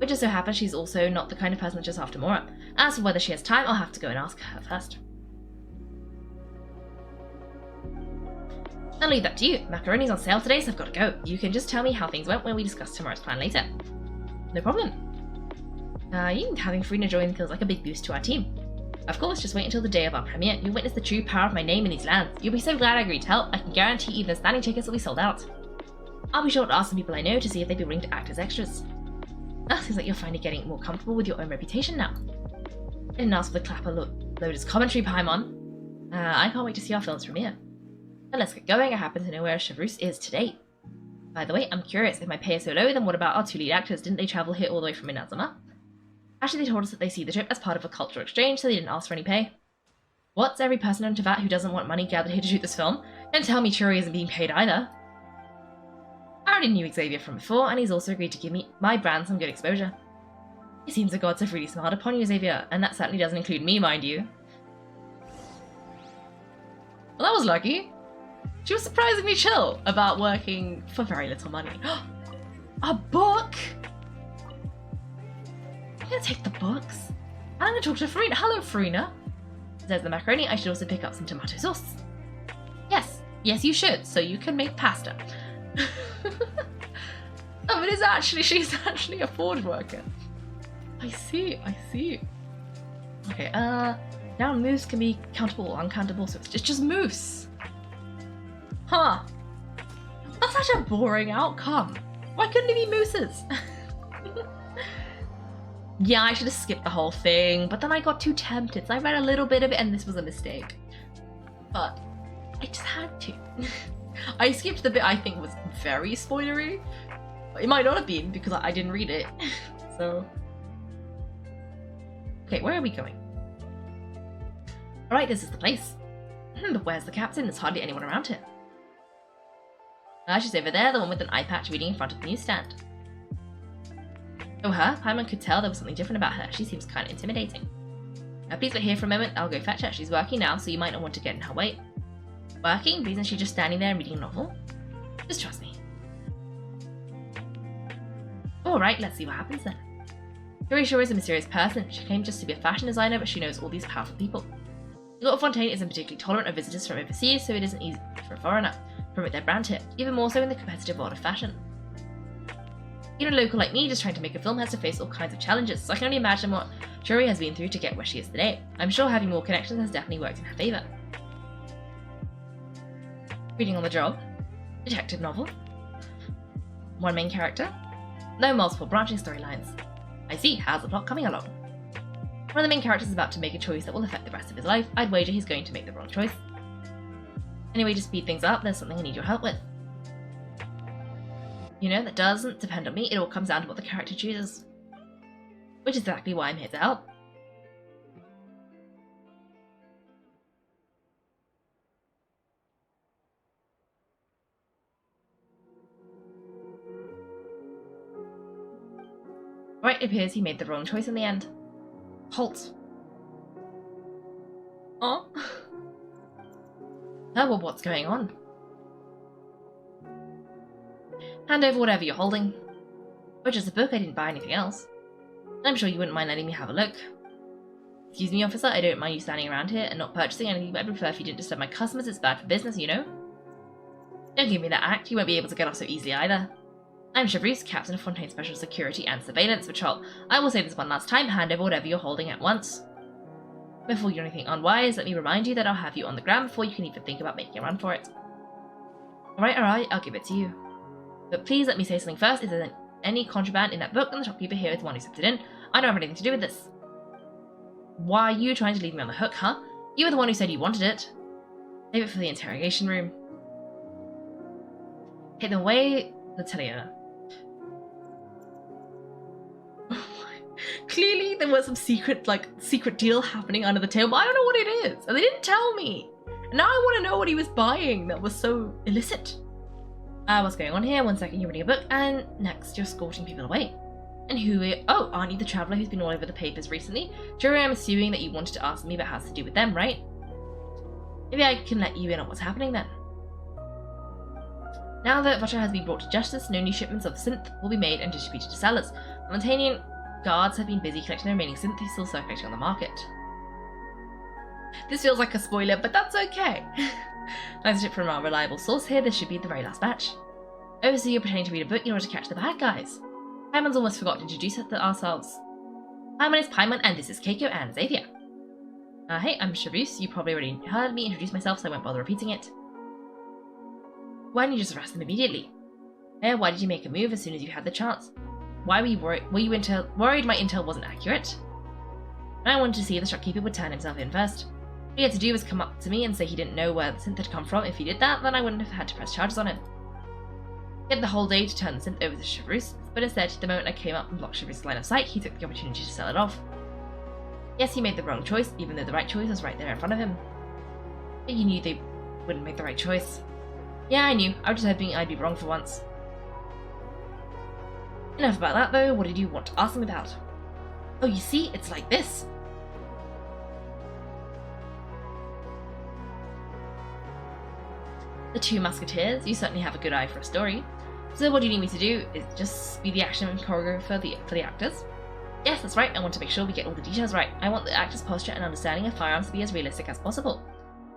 It just so happens she's also not the kind of person that's just after Mora. As for whether she has time, I'll have to go and ask her first. I'll leave that to you. Macaroni's on sale today, so I've got to go. You can just tell me how things went when we discuss tomorrow's plan later. No problem. Having Farina join feels like a big boost to our team. Of course, just wait until the day of our premiere. You'll witness the true power of my name in these lands. You'll be so glad I agreed to help. I can guarantee even the standing tickets will be sold out. I'll be sure to ask some people I know to see if they'd be willing to act as extras. Seems like you're finally getting more comfortable with your own reputation now. I didn't ask for the clapper loaders commentary, Paimon. I can't wait to see our film's premiere. But let's get going. I happen to know where Xavier is today. By the way, I'm curious, if my pay is so low, then what about our two lead actors? Didn't they travel here all the way from Inazuma? Actually, they told us that they see the trip as part of a cultural exchange, so they didn't ask for any pay. What's every person on Tavat who doesn't want money gathered here to shoot this film? Don't tell me Churi isn't being paid either. I already knew Xavier from before, and he's also agreed to give me my brand some good exposure. It seems the gods have really smiled upon you, Xavier, and that certainly doesn't include me, mind you. Well, that was lucky. She was surprisingly chill about working for very little money. A book? I'm gonna take the books. And I'm gonna talk to Farina. Hello, Farina. Says the macaroni. I should also pick up some tomato sauce. Yes, you should, so you can make pasta. Oh, she's actually a forge worker. I see. Okay, now moose can be countable or uncountable, so it's just moose. Huh. That's such a boring outcome. Why couldn't it be mooses? Yeah, I should have skipped the whole thing, but then I got too tempted, so I read a little bit of it and this was a mistake. But I just had to. I skipped the bit I think was very spoilery. It might not have been because I didn't read it. So. Okay, where are we going? Alright, this is the place. But where's the captain? There's hardly anyone around here. She's over there, the one with an eye patch reading in front of the newsstand. Oh, her? Paimon could tell there was something different about her. She seems kind of intimidating. Please wait here for a moment. I'll go fetch her. She's working now, so you might not want to get in her way. Working? Isn't she just standing there and reading a novel? Just trust me. Alright, let's see what happens then. Yuri sure is a mysterious person. She claimed just to be a fashion designer, but she knows all these powerful people. The Lord Fontaine isn't particularly tolerant of visitors from overseas, so it isn't easy for a foreigner to promote their brand here, even more so in the competitive world of fashion. Even a local like me just trying to make a film has to face all kinds of challenges, so I can only imagine what Churi has been through to get where she is today. I'm sure having more connections has definitely worked in her favour. Reading on the job. Detective novel. One main character. No multiple branching storylines. I see, how's the plot coming along? One of the main characters is about to make a choice that will affect the rest of his life. I'd wager he's going to make the wrong choice. Anyway, to speed things up, there's something I need your help with. You know, that doesn't depend on me, it all comes down to what the character chooses. Which is exactly why I'm here to help. Right, it appears he made the wrong choice in the end. Halt. Oh. Oh, well, what's going on? Hand over whatever you're holding. Oh, just a book, I didn't buy anything else. I'm sure you wouldn't mind letting me have a look. Excuse me, officer, I don't mind you standing around here and not purchasing anything, but I'd prefer if you didn't disturb my customers. It's bad for business, you know? Don't give me that act, you won't be able to get off so easily either. I'm Xavier, Captain of Fontaine Special Security and Surveillance Patrol. I will say this one last time, hand over whatever you're holding at once. Before you do anything unwise, let me remind you that I'll have you on the ground before you can even think about making a run for it. Alright, I'll give it to you. But please let me say something first. If there's any contraband in that book, and the shopkeeper here is the one who slipped it in, I don't have anything to do with this. Why are you trying to leave me on the hook, huh? You were the one who said you wanted it. Save it for the interrogation room. Hit them away, Natalia. Clearly there was some secret deal happening under the table, but I don't know what it is. And they didn't tell me. And now I want to know what he was buying that was so illicit. What's going on here? 1 second, you're reading a book, and next you're escorting people away. And oh, aren't you the traveller who's been all over the papers recently? Jury, I'm assuming that you wanted to ask me about how to do with them, right? Maybe I can let you in on what's happening then. Now that Vacha has been brought to justice, no new shipments of synth will be made and distributed to sellers. The Montanian guards have been busy collecting the remaining synth still circulating on the market. This feels like a spoiler, but that's okay. Nice tip from our reliable source here, this should be the very last batch. Oh, so you're pretending to read a book in order to catch the bad guys. Paimon's almost forgot to introduce ourselves. Hi, my name's Paimon, and this is Kaiko and Xavier. Hey, I'm Xavier. You probably already heard me introduce myself, so I won't bother repeating it. Why didn't you just arrest them immediately? Why did you make a move as soon as you had the chance? Why were you worried? Were you worried my intel wasn't accurate? I wanted to see if the shopkeeper would turn himself in first. What he had to do was come up to me and say he didn't know where the synth had come from. If he did that, then I wouldn't have had to press charges on him. He had the whole day to turn the synth over to Xavier, but instead, the moment I came up and blocked Xavier's line of sight, he took the opportunity to sell it off. Yes, he made the wrong choice, even though the right choice was right there in front of him. But you knew they wouldn't make the right choice. Yeah, I knew. I was just hoping I'd be wrong for once. Enough about that, though. What did you want to ask them about? Oh, you see, it's like this. The Two Musketeers. You certainly have a good eye for a story. So what do you need me to do? Is just be the action choreographer for the actors? Yes, that's right. I want to make sure we get all the details right. I want the actors' posture and understanding of firearms to be as realistic as possible.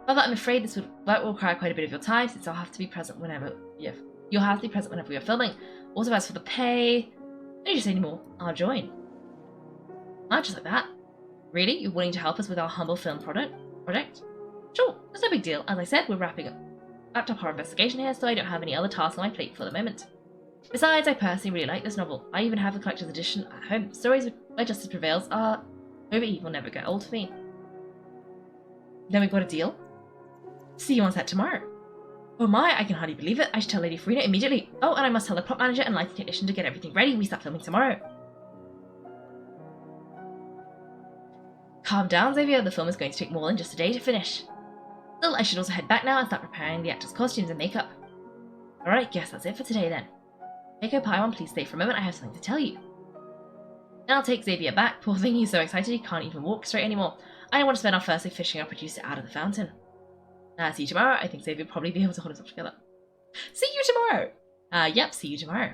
However, I'm afraid this will require quite a bit of your time, since I'll have to be present whenever you'll have to be present whenever we are filming. Also, as for the pay, don't need to say any more. I'll join. Just like that. Really? You're willing to help us with our humble film project? Sure, that's no big deal. As I said, we're wrapped up our investigation here, so I don't have any other tasks on my plate for the moment. Besides, I personally really like this novel. I even have the collector's edition at home. Stories where justice prevails are over evil never get old for me. Then we've got a deal. See you on set tomorrow. Oh my, I can hardly believe it. I should tell Lady Farina immediately. Oh, and I must tell the prop manager and lighting technician to get everything ready. We start filming tomorrow. Calm down, Xavier. The film is going to take more than just a day to finish. Still, I should also head back now and start preparing the actors' costumes and makeup. Alright, guess that's it for today then. Kaiko, Paimon, please stay for a moment. I have something to tell you. Then I'll take Xavier back. Poor thing, he's so excited he can't even walk straight anymore. I don't want to spend our first day fishing our producer out of the fountain. See you tomorrow. I think Xavier will probably be able to hold himself together. See you tomorrow! Yep, see you tomorrow.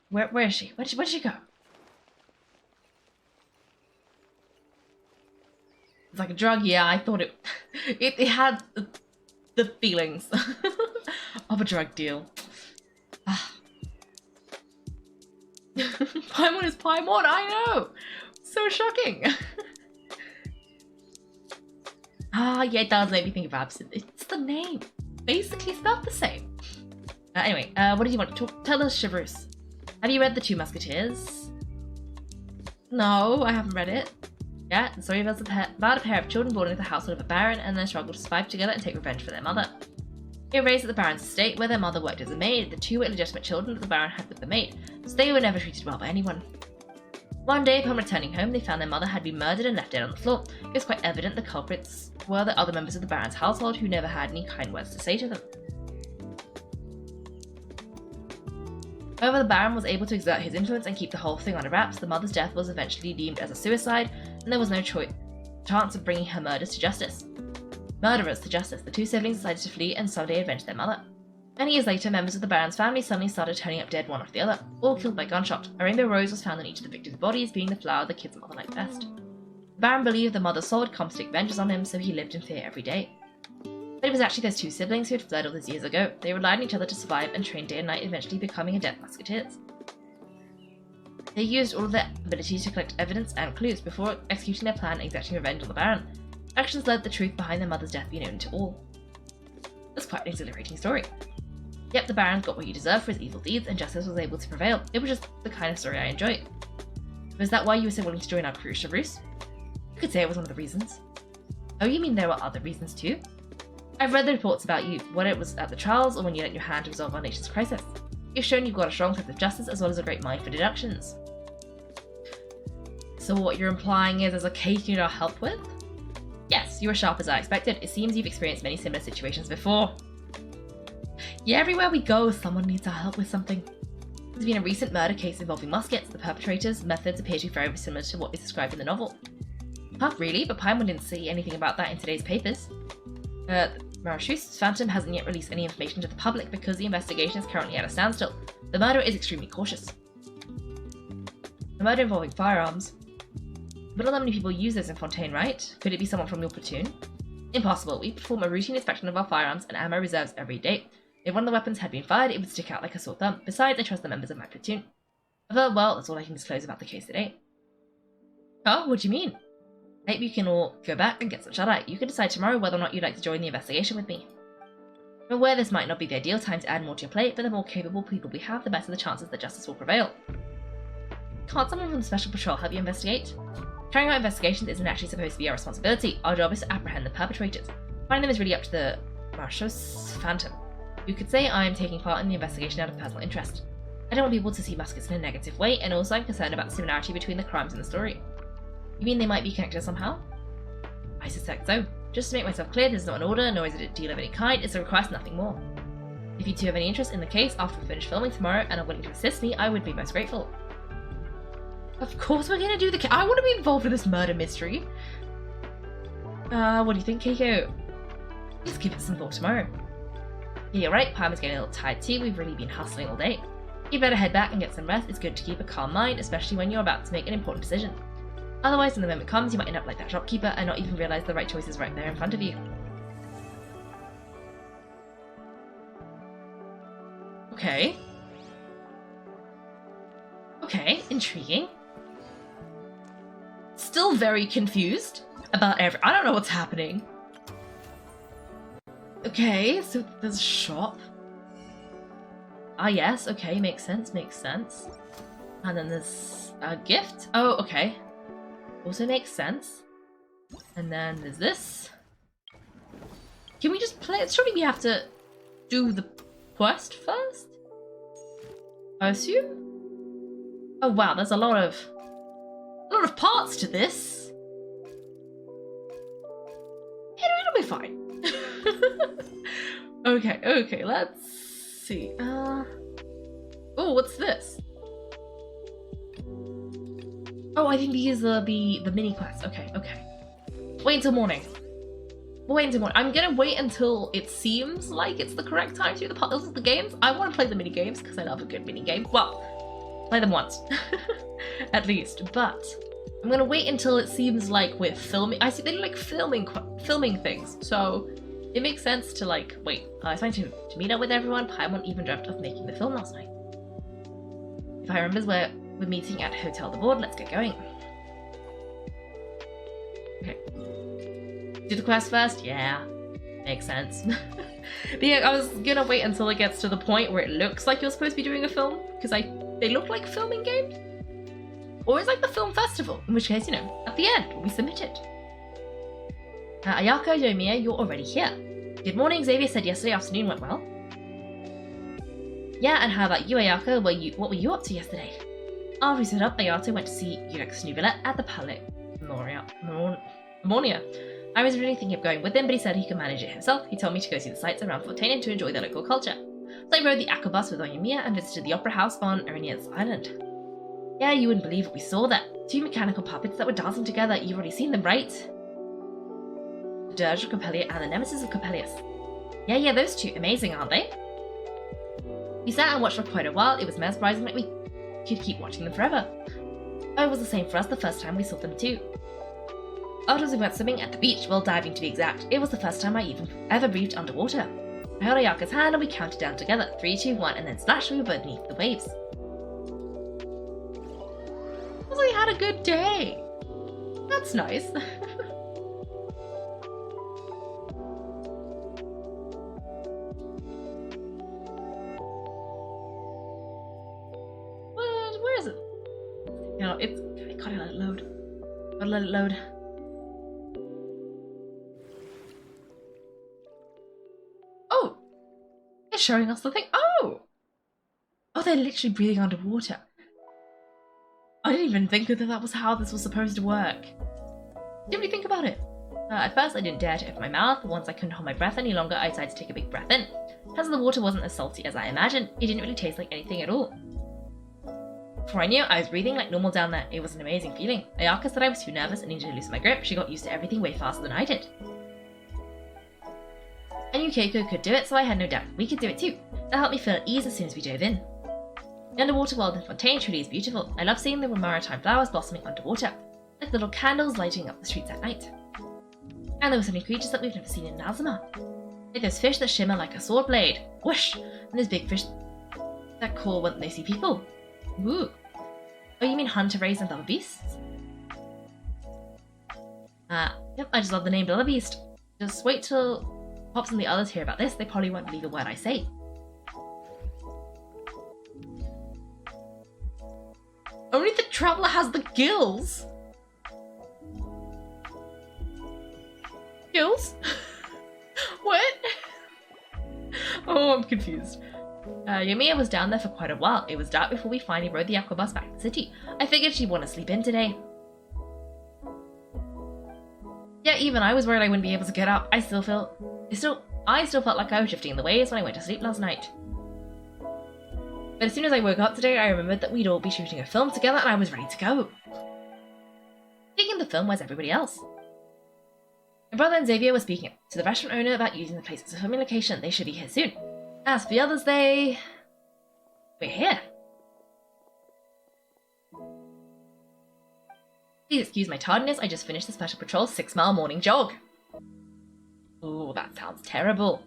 Where is she? Where did she go? It's like a drug, yeah, I thought it... it had the feelings of a drug deal. Paimon is Paimon, I know! So shocking! Yeah, it does make me think of absinthe. It's the name. Basically spelled the same. Anyway, what did you want to tell us, Xavier? Have you read The Two Musketeers? No, I haven't read it. Yeah, the story about a pair of children born into the household of a baron and their struggle to survive together and take revenge for their mother. They were raised at the baron's estate, where their mother worked as a maid. The two were illegitimate children that the baron had with the maid, so they were never treated well by anyone. One day, upon returning home, they found their mother had been murdered and left dead on the floor. It was quite evident the culprits were the other members of the baron's household who never had any kind words to say to them. However, the Baron was able to exert his influence and keep the whole thing under wraps. The mother's death was eventually deemed as a suicide, and there was no chance of bringing her murderers to justice. The two siblings decided to flee and someday avenge their mother. Many years later, members of the Baron's family suddenly started turning up dead one after the other, all killed by gunshot. A rainbow rose was found on each of the victims' bodies, being the flower the kid's mother liked best. The Baron believed the mother's soul had come to take vengeance on him, so he lived in fear every day. But it was actually those two siblings who had fled all those years ago. They relied on each other to survive and trained day and night, eventually becoming adept musketeers. They used all of their abilities to collect evidence and clues before executing their plan and exacting revenge on the Baron. Actions led the truth behind their mother's death be known to all. That's quite an exhilarating story. Yep, the Baron got what he deserved for his evil deeds, and justice was able to prevail. It was just the kind of story I enjoy. Was that why you were so willing to join our crew, Chevreuse? You could say it was one of the reasons. Oh, you mean there were other reasons too? I've read the reports about you, whether it was at the trials or when you lent your hand to resolve our nation's crisis. You've shown you've got a strong sense of justice as well as a great mind for deductions. So what you're implying is there's a case you need our help with? Yes, you were sharp as I expected. It seems you've experienced many similar situations before. Yeah, everywhere we go, someone needs our help with something. There's been a recent murder case involving muskets. The perpetrators' methods appear to be very similar to what is described in the novel. Huh, really? But Paimon didn't see anything about that in today's papers. Marachus Phantom hasn't yet released any information to the public because the investigation is currently at a standstill. The murderer is extremely cautious. The murder involving firearms. But not that many people use this in Fontaine, right? Could it be someone from your platoon? Impossible. We perform a routine inspection of our firearms and ammo reserves every day. If one of the weapons had been fired, it would stick out like a sore thumb. Besides, I trust the members of my platoon. Well, that's all I can disclose about the case today. Oh, what do you mean? Maybe you can all go back and get some shut-eye. You can decide tomorrow whether or not you'd like to join the investigation with me. I'm aware this might not be the ideal time to add more to your plate, but the more capable people we have, the better the chances that justice will prevail. Can't someone from the Special Patrol help you investigate? Carrying out investigations isn't actually supposed to be our responsibility. Our job is to apprehend the perpetrators. Finding them is really up to the Marachus Phantom. You could say I am taking part in the investigation out of personal interest. I don't want people to see muskets in a negative way, and also I'm concerned about the similarity between the crimes in the story. You mean they might be connected somehow? I suspect so. Just to make myself clear, this is not an order, nor is it a deal of any kind, it's a request, nothing more. If you two have any interest in the case after we finish filming tomorrow and are willing to assist me, I would be most grateful. Of course we're gonna do the case. I want to be involved in this murder mystery. What do you think, Kaiko? Let's give it some thought tomorrow. Yeah, you're right, Pam is getting a little tired too. We've really been hustling all day. You'd better head back and get some rest. It's good to keep a calm mind, especially when you're about to make an important decision. Otherwise, when the moment comes, you might end up like that shopkeeper and not even realize the right choice is right there in front of you. Okay. Okay, intriguing. Still very confused about I don't know what's happening. Okay, so there's a shop. Ah yes, okay, makes sense, makes sense. And then there's a gift. Oh, okay. Also makes sense. And then there's this. Can we just play it? Surely we have to do the quest first? I assume? Oh wow, there's a lot of parts to this. It'll be fine. Okay, let's see. Oh, what's this? Oh, I think these are the mini quests. Okay. Wait until morning. I'm gonna wait until it seems like it's the correct time to do the puzzles of the games. I want to play the mini games because I love a good mini game. Well, play them once, at least. But I'm gonna wait until it seems like we're filming. I see they like filming things, so it makes sense to like wait. It's fine to meet up with everyone. Paimon even dreamt of making the film last night. If I remember where we're meeting at Hotel de Board, let's get going. Okay. Do the quest first? Yeah. Makes sense. But yeah, I was gonna wait until it gets to the point where it looks like you're supposed to be doing a film, because they look like filming games. Or it's like the film festival, in which case, at the end, we submit it. Ayako, Yomiya, you're already here. Good morning, Xavier said yesterday afternoon went well. Yeah, and how about you, Ayako? What were you up to yesterday? After we set up, Ayato went to see Yurek's new villa at the Palais Mornia. I was really thinking of going with him, but he said he could manage it himself. He told me to go see the sights around Fontaine and to enjoy the local culture. So I rode the aquabus with Oyemiya and visited the opera house on Erinia's Island. Yeah, you wouldn't believe what we saw there. 2 mechanical puppets that were dancing together. You've already seen them, right? The Dirge of Coppelius and the Nemesis of Coppelius. Yeah, those 2. Amazing, aren't they? We sat and watched for quite a while. It was mesmerizing that we could keep watching them forever. Oh, it was the same for us the first time we saw them too. Afterwards we went swimming at the beach, well, diving to be exact. It was the first time I ever breathed underwater. I held Ayaka's hand and we counted down together. 3, 2, 1, and then splash, we were beneath the waves. We had a good day. That's nice. Where is it? You know, I gotta let it load. Gotta let it load. Oh! It's showing us the thing. Oh! Oh, they're literally breathing underwater. I didn't even think that was how this was supposed to work. Didn't really think about it. At first I didn't dare to open my mouth, but once I couldn't hold my breath any longer, I decided to take a big breath in. As the water wasn't as salty as I imagined, it didn't really taste like anything at all. Before I knew it, I was breathing like normal down there. It was an amazing feeling. Ayaka said I was too nervous and needed to loosen my grip. She got used to everything way faster than I did. I knew Kaiko could do it, so I had no doubt we could do it too. That helped me feel at ease as soon as we dove in. The underwater world in Fontaine truly is beautiful. I love seeing the maritime flowers blossoming underwater, like little candles lighting up the streets at night. And there were so many creatures that we've never seen in Nazuma. Like those fish that shimmer like a sword blade, whoosh, and those big fish that call when they see people. Ooh. Oh, you mean hunter rays and double beasts? Yep, I just love the name Double Beast. Just wait till Pops and the others hear about this, they probably won't believe a word I say. Only the Traveler has the gills! Gills? What? Oh, I'm confused. Yomiya was down there for quite a while. It was dark before we finally rode the aquabus back to the city. I figured she'd want to sleep in today. Yeah, even I was worried I wouldn't be able to get up. I still felt like I was drifting in the waves when I went to sleep last night. But as soon as I woke up today, I remembered that we'd all be shooting a film together and I was ready to go. Speaking of the film, where's everybody else? My brother and Xavier were speaking to the restaurant owner about using the place as a filming location. They should be here soon. As for the others, we're here. Please excuse my tardiness, I just finished the Special Patrol 6-mile morning jog. Oh, that sounds terrible.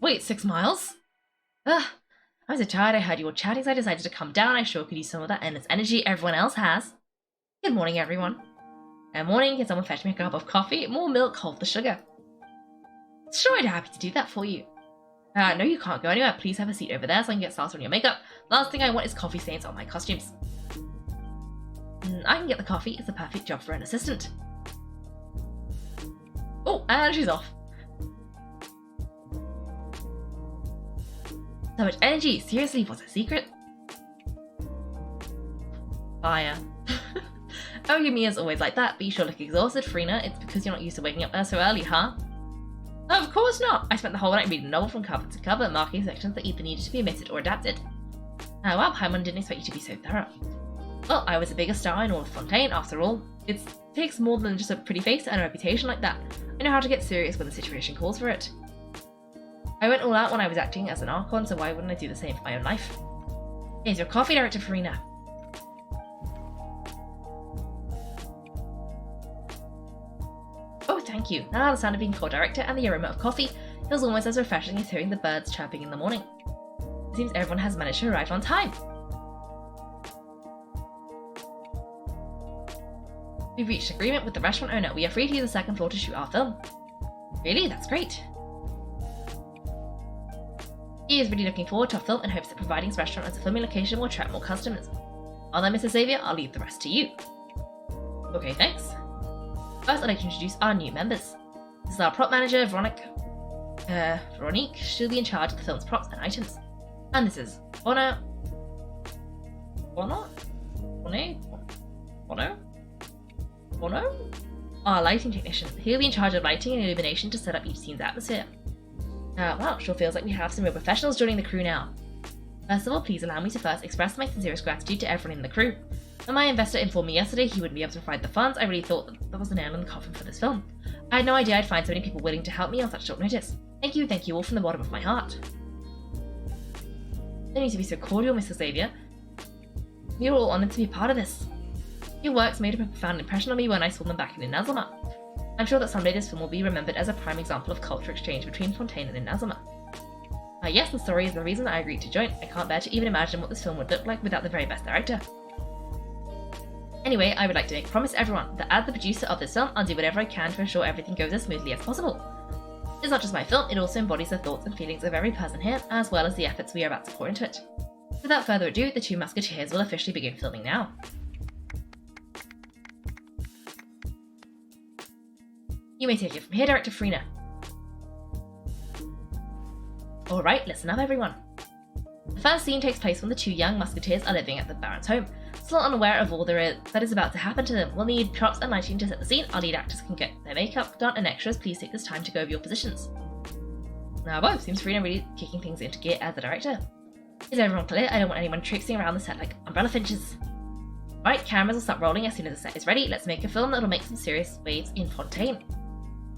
Wait, 6 miles? Ugh, I'm so tired. I heard you all chatting, so I decided to come down. I sure could use some of that endless energy everyone else has. Good morning, everyone. Good morning. Can someone fetch me a cup of coffee? More milk, hold the sugar. Sure, I'd be happy to do that for you. No, you can't go anywhere. Please have a seat over there so I can get started on your makeup. Last thing I want is coffee stains on my costumes. I can get the coffee. It's the perfect job for an assistant. Oh, and she's off. So much energy. Seriously, what's a secret? Fire. Oh, Yumiya's always like that, but you sure look exhausted, Farina. It's because you're not used to waking up there so early, huh? Of course not! I spent the whole night reading a novel from cover to cover, marking sections that either needed to be omitted or adapted. Oh wow, Paimon didn't expect you to be so thorough. Well, I was the biggest star in all of Fontaine, after all. It takes more than just a pretty face to earn a reputation like that. I know how to get serious when the situation calls for it. I went all out when I was acting as an Archon, so why wouldn't I do the same for my own life? Here's your coffee, Director Farina. Oh, thank you. Now the sound of being called director and the aroma of coffee feels almost as refreshing as hearing the birds chirping in the morning. It seems everyone has managed to arrive on time. We've reached agreement with the restaurant owner. We are free to use the second floor to shoot our film. Really? That's great. He is really looking forward to our film and hopes that providing his restaurant as a filming location will attract more customers. Well then, Mr. Xavier, I'll leave the rest to you. Okay, thanks. First, I'd like to introduce our new members. This is our prop manager, Veronique. She'll be in charge of the film's props and items. And this is Bono, our lighting technician. He'll be in charge of lighting and illumination to set up each scene's atmosphere. Wow, sure feels like we have some real professionals joining the crew now. First of all, please allow me to first express my sincerest gratitude to everyone in the crew. When my investor informed me yesterday he wouldn't be able to provide the funds, I really thought that was the nail in the coffin for this film. I had no idea I'd find so many people willing to help me on such short notice. Thank you all from the bottom of my heart. You need to be so cordial, Mr. Xavier. We are all honoured to be part of this. Your works made a profound impression on me when I saw them back in Inazuma. I'm sure that someday this film will be remembered as a prime example of culture exchange between Fontaine and Inazuma. Yes, the story is the reason that I agreed to join. I can't bear to even imagine what this film would look like without the very best director. Anyway, I would like to make a promise to everyone that as the producer of this film, I'll do whatever I can to ensure everything goes as smoothly as possible. It's not just my film, it also embodies the thoughts and feelings of every person here, as well as the efforts we are about to pour into it. Without further ado, the Two Musketeers will officially begin filming now. You may take it from here, Director Farina. Alright, listen up everyone. The first scene takes place when the two young musketeers are living at the Baron's home. Still unaware of all that is about to happen to them, we'll need props and lighting to set the scene. Our lead actors can get their makeup done, and extras, please take this time to go over your positions. Now, whoa, seems Farina really kicking things into gear as the director. Is everyone clear? I don't want anyone tricksing around the set like umbrella finches. Alright, cameras will start rolling as soon as the set is ready. Let's make a film that'll make some serious waves in Fontaine.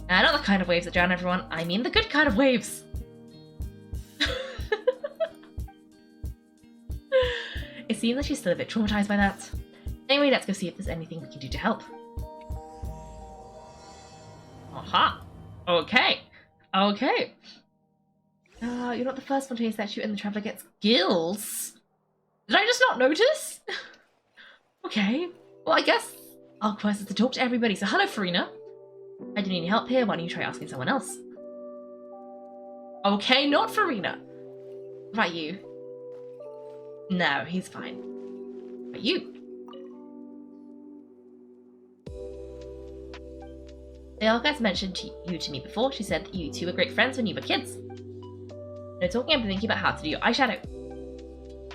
Not the kind of waves that drown everyone, I mean the good kind of waves. It seems like she's still a bit traumatized by that. Anyway, let's go see if there's anything we can do to help. Aha! Okay. You're not the first Fontaine statue and the Traveller gets gills. Did I just not notice? Okay. Well, I guess our quest is to talk to everybody. So hello, Farina. I don't need any help here. Why don't you try asking someone else? Okay, not Farina. Right, you. No, he's fine. But you. The Archives mentioned you to me before. She said that you two were great friends when you were kids. No talking, I've been thinking about how to do your eyeshadow.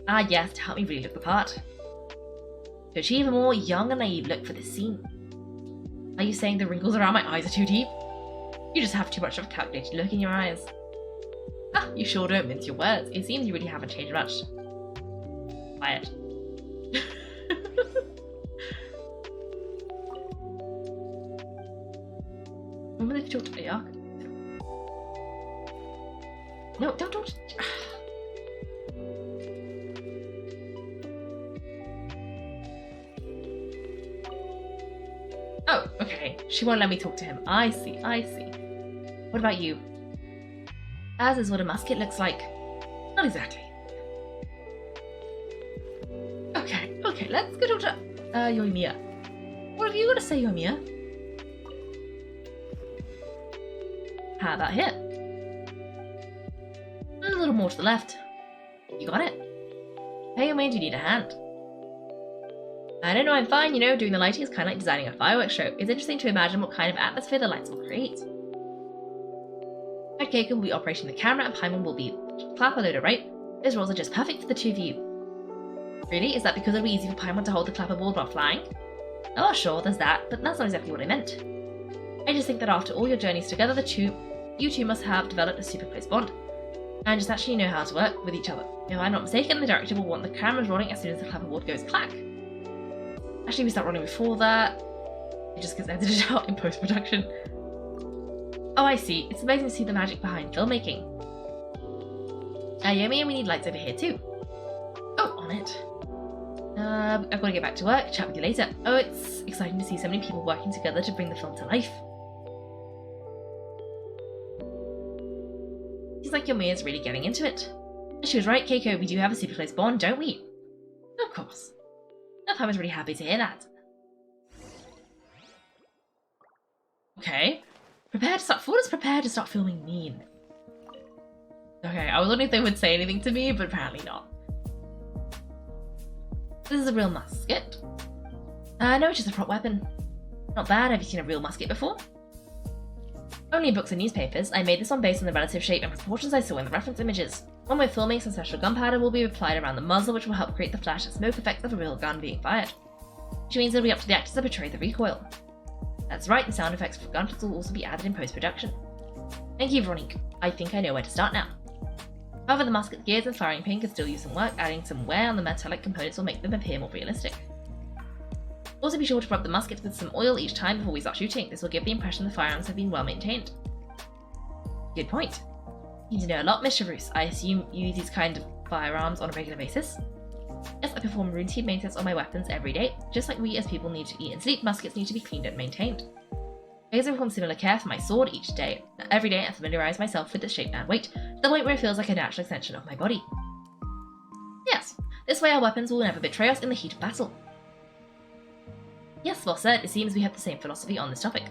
Ah yes, to help me really look the part. To achieve a more young and naive look for this scene. Are you saying the wrinkles around my eyes are too deep? You just have too much of a calculated look in your eyes. Ah, you sure don't mince your words. It seems you really haven't changed much. Quiet. Remember if you talked to Ayaka? No, don't talk to... Oh, okay. She won't let me talk to him. I see. What about you? As is what a musket looks like. Not exactly. Okay, let's go talk to Yoimiya. What have you got to say, Yoimiya? How about here? And a little more to the left. You got it. Hey, Yoimiya, do you need a hand? I don't know, I'm fine, doing the lighting is kind of like designing a fireworks show. It's interesting to imagine what kind of atmosphere the lights will create. Kaiko will be operating the camera and Paimon will be clapper loader, right? Those roles are just perfect for the two of you. Really? Is that because it'll be easy for Paimon to hold the clapperboard while flying? Oh sure, there's that, but that's not exactly what I meant. I just think that after all your journeys together, you two must have developed a super close bond. And just actually know how to work with each other. If I'm not mistaken, the director will want the cameras rolling as soon as the clapperboard goes clack. Actually, we start rolling before that. It just gets edited out in post-production. Oh, I see. It's amazing to see the magic behind filmmaking. Yomi, and we need lights over here too. Oh, on it. I've got to get back to work. Chat with you later. Oh, it's exciting to see so many people working together to bring the film to life. Seems like Yomiya's really getting into it. She was right, Kaiko. We do have a super close bond, don't we? Of course. I was really happy to hear that. Okay. Prepare to start. What does prepare to start filming mean? Okay, I was wondering if they would say anything to me, but apparently not. This is a real musket. No, it's just a prop weapon. Not bad. Have you seen a real musket before? Only in books and newspapers. I made this one based on the relative shape and proportions I saw in the reference images. When we're filming, some special gunpowder will be applied around the muzzle, which will help create the flash and smoke effect of a real gun being fired. Which means it'll be up to the actors to portray the recoil. That's right, the sound effects for gunshots will also be added in post-production. Thank you, Veronique. I think I know where to start now. However, the musket gears and firing pin could still use some work. Adding some wear on the metallic components will make them appear more realistic. Also be sure to rub the muskets with some oil each time before we start shooting. This will give the impression the firearms have been well maintained. Good point. You need to know a lot, Miss Chevreuse. I assume you use these kind of firearms on a regular basis? Yes, I perform routine maintenance on my weapons every day. Just like we as people need to eat and sleep, muskets need to be cleaned and maintained. I also perform similar care for my sword every day, and familiarise myself with its shape and weight, to the point where it feels like a natural extension of my body. Yes, this way our weapons will never betray us in the heat of battle. Yes, well said. It seems we have the same philosophy on this topic.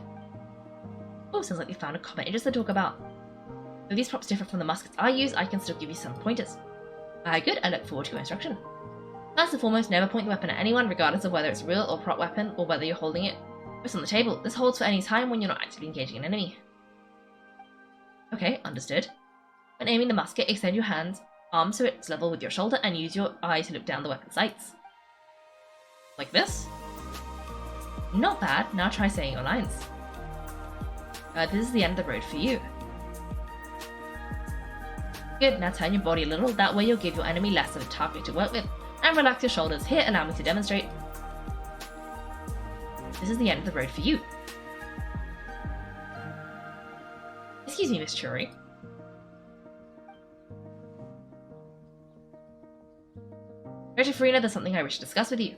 Oh, sounds like we found a common interest to talk about. Though these props differ from the muskets I use, I can still give you some pointers. Good, I look forward to your instruction. First and foremost, never point the weapon at anyone, regardless of whether it's a real or prop weapon, or whether you're holding it just on the table. This holds for any time when you're not actively engaging an enemy. Okay, understood. When aiming the musket, extend your arm so it's level with your shoulder, and use your eye to look down the weapon sights. Like this? Not bad. Now try saying your lines. This is the end of the road for you. Good, now turn your body a little, that way you'll give your enemy less of a target to work with. And relax your shoulders. Here, allow me to demonstrate. This is the end of the road for you. Excuse me, Miss Churi. Director Farina, there's something I wish to discuss with you.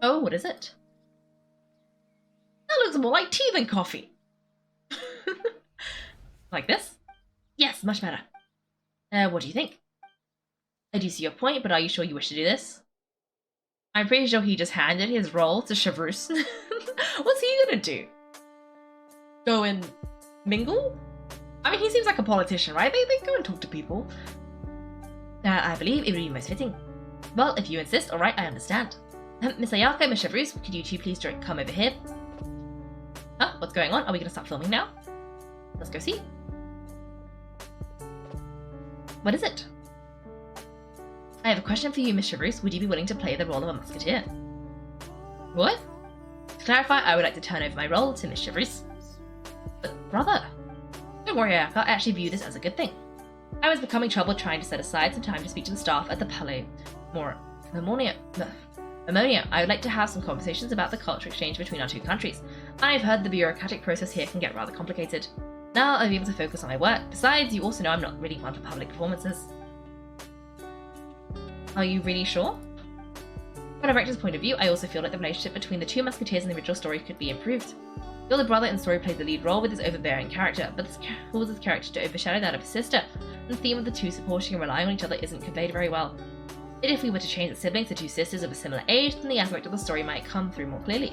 Oh, what is it? That looks more like tea than coffee. Like this? Yes, much better. What do you think? I do see your point, but are you sure you wish to do this? I'm pretty sure he just handed his role to Chevreuse. What's he gonna do? Go and mingle? I mean, he seems like a politician, right? They go and talk to people. I believe it would be most fitting. Well, if you insist, alright, I understand. Miss Ayaka, Miss Chevreuse, could you two please come over here? Huh? What's going on? Are we gonna start filming now? Let's go see. What is it? I have a question for you, Miss Chevreuse. Would you be willing to play the role of a musketeer? What? To clarify, I would like to turn over my role to Miss Chevreuse. But, brother, don't worry, Ayaka, I actually view this as a good thing. I was becoming trouble trying to set aside some time to speak to the staff at the Palais Ammonia. I would like to have some conversations about the culture exchange between our two countries. I've heard the bureaucratic process here can get rather complicated. Now I'll be able to focus on my work. Besides, you also know I'm not really one for public performances. Are you really sure? From a director's point of view, I also feel like the relationship between the two musketeers in the original story could be improved. The older brother in the story plays the lead role with his overbearing character, but this causes his character to overshadow that of his sister, and the theme of the two supporting and relying on each other isn't conveyed very well. Yet if we were to change the siblings to two sisters of a similar age, then the aspect of the story might come through more clearly.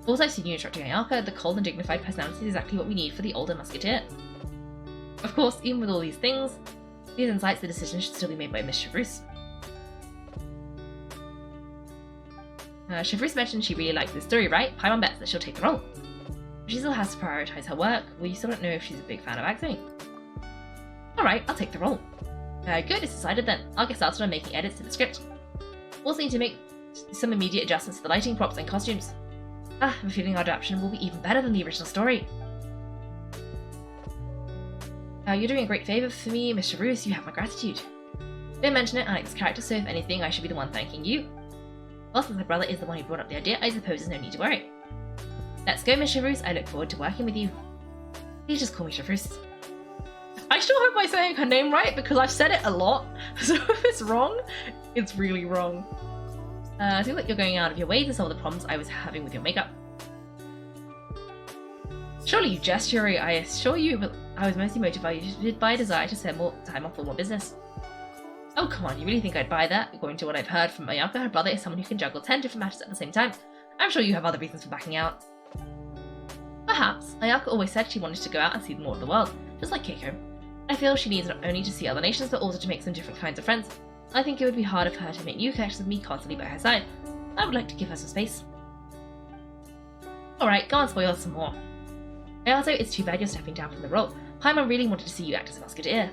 Also, I've seen you instructing Ayaka, the cold and dignified personality is exactly what we need for the older musketeer. Of course, even with all these things, these insights, the decision should still be made by Miss Chevreuse. Chevreuse mentioned she really likes this story, right? Paimon bets that she'll take the role. But she still has to prioritise her work. We still don't know if she's a big fan of acting. Alright, I'll take the role. Good, it's decided then. I'll get started on making edits to the script. Also need to make some immediate adjustments to the lighting, props, and costumes. I have a feeling our adaptation will be even better than the original story. You're doing a great favour for me, Miss Chevreuse. You have my gratitude. Don't mention it, I like this character, so if anything, I should be the one thanking you. Well, since my brother is the one who brought up the idea, I suppose there's no need to worry. Let's go, Miss Chevreuse. I look forward to working with you. Please just call me Chevreuse. I still hope I'm saying her name right, because I've said it a lot, so if it's wrong, it's really wrong. I feel like you're going out of your way to solve the problems I was having with your makeup. Surely you jest, Yuri, I assure you, but I was mostly motivated by a desire to spend more time off for more business. Oh, come on, you really think I'd buy that? According to what I've heard from Ayaka, her brother is someone who can juggle 10 different matters at the same time. I'm sure you have other reasons for backing out. Perhaps. Ayaka always said she wanted to go out and see more of the world, just like Kaiko. I feel she needs not only to see other nations, but also to make some different kinds of friends. I think it would be harder for her to make new connections with me constantly by her side. I would like to give her some space. Alright, go and spoil us some more. Also, it's too bad you're stepping down from the role. Paimon really wanted to see you act as a musketeer.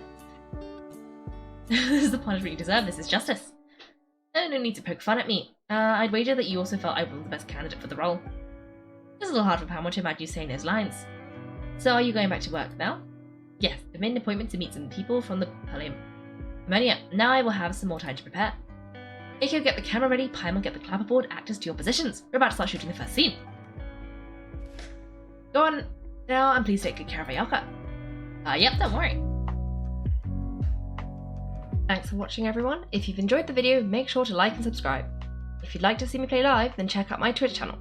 This is the punishment you deserve, this is justice. No need to poke fun at me. I'd wager that you also felt I was the best candidate for the role. It's a little hard for Palmer to imagine you saying those lines. So are you going back to work now? Yes, I've made an appointment to meet some people from the Millennia. Now I will have some more time to prepare. Kaiko, get the camera ready. Paimon, get the clapperboard actors to your positions. We're about to start shooting the first scene. Go on now, and please take good care of Ayaka. Yep, don't worry. Thanks for watching, everyone. If you've enjoyed the video, make sure to like and subscribe. If you'd like to see me play live, then check out my Twitch channel.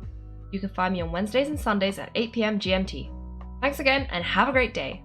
You can find me on Wednesdays and Sundays at 8 PM GMT. Thanks again, and have a great day.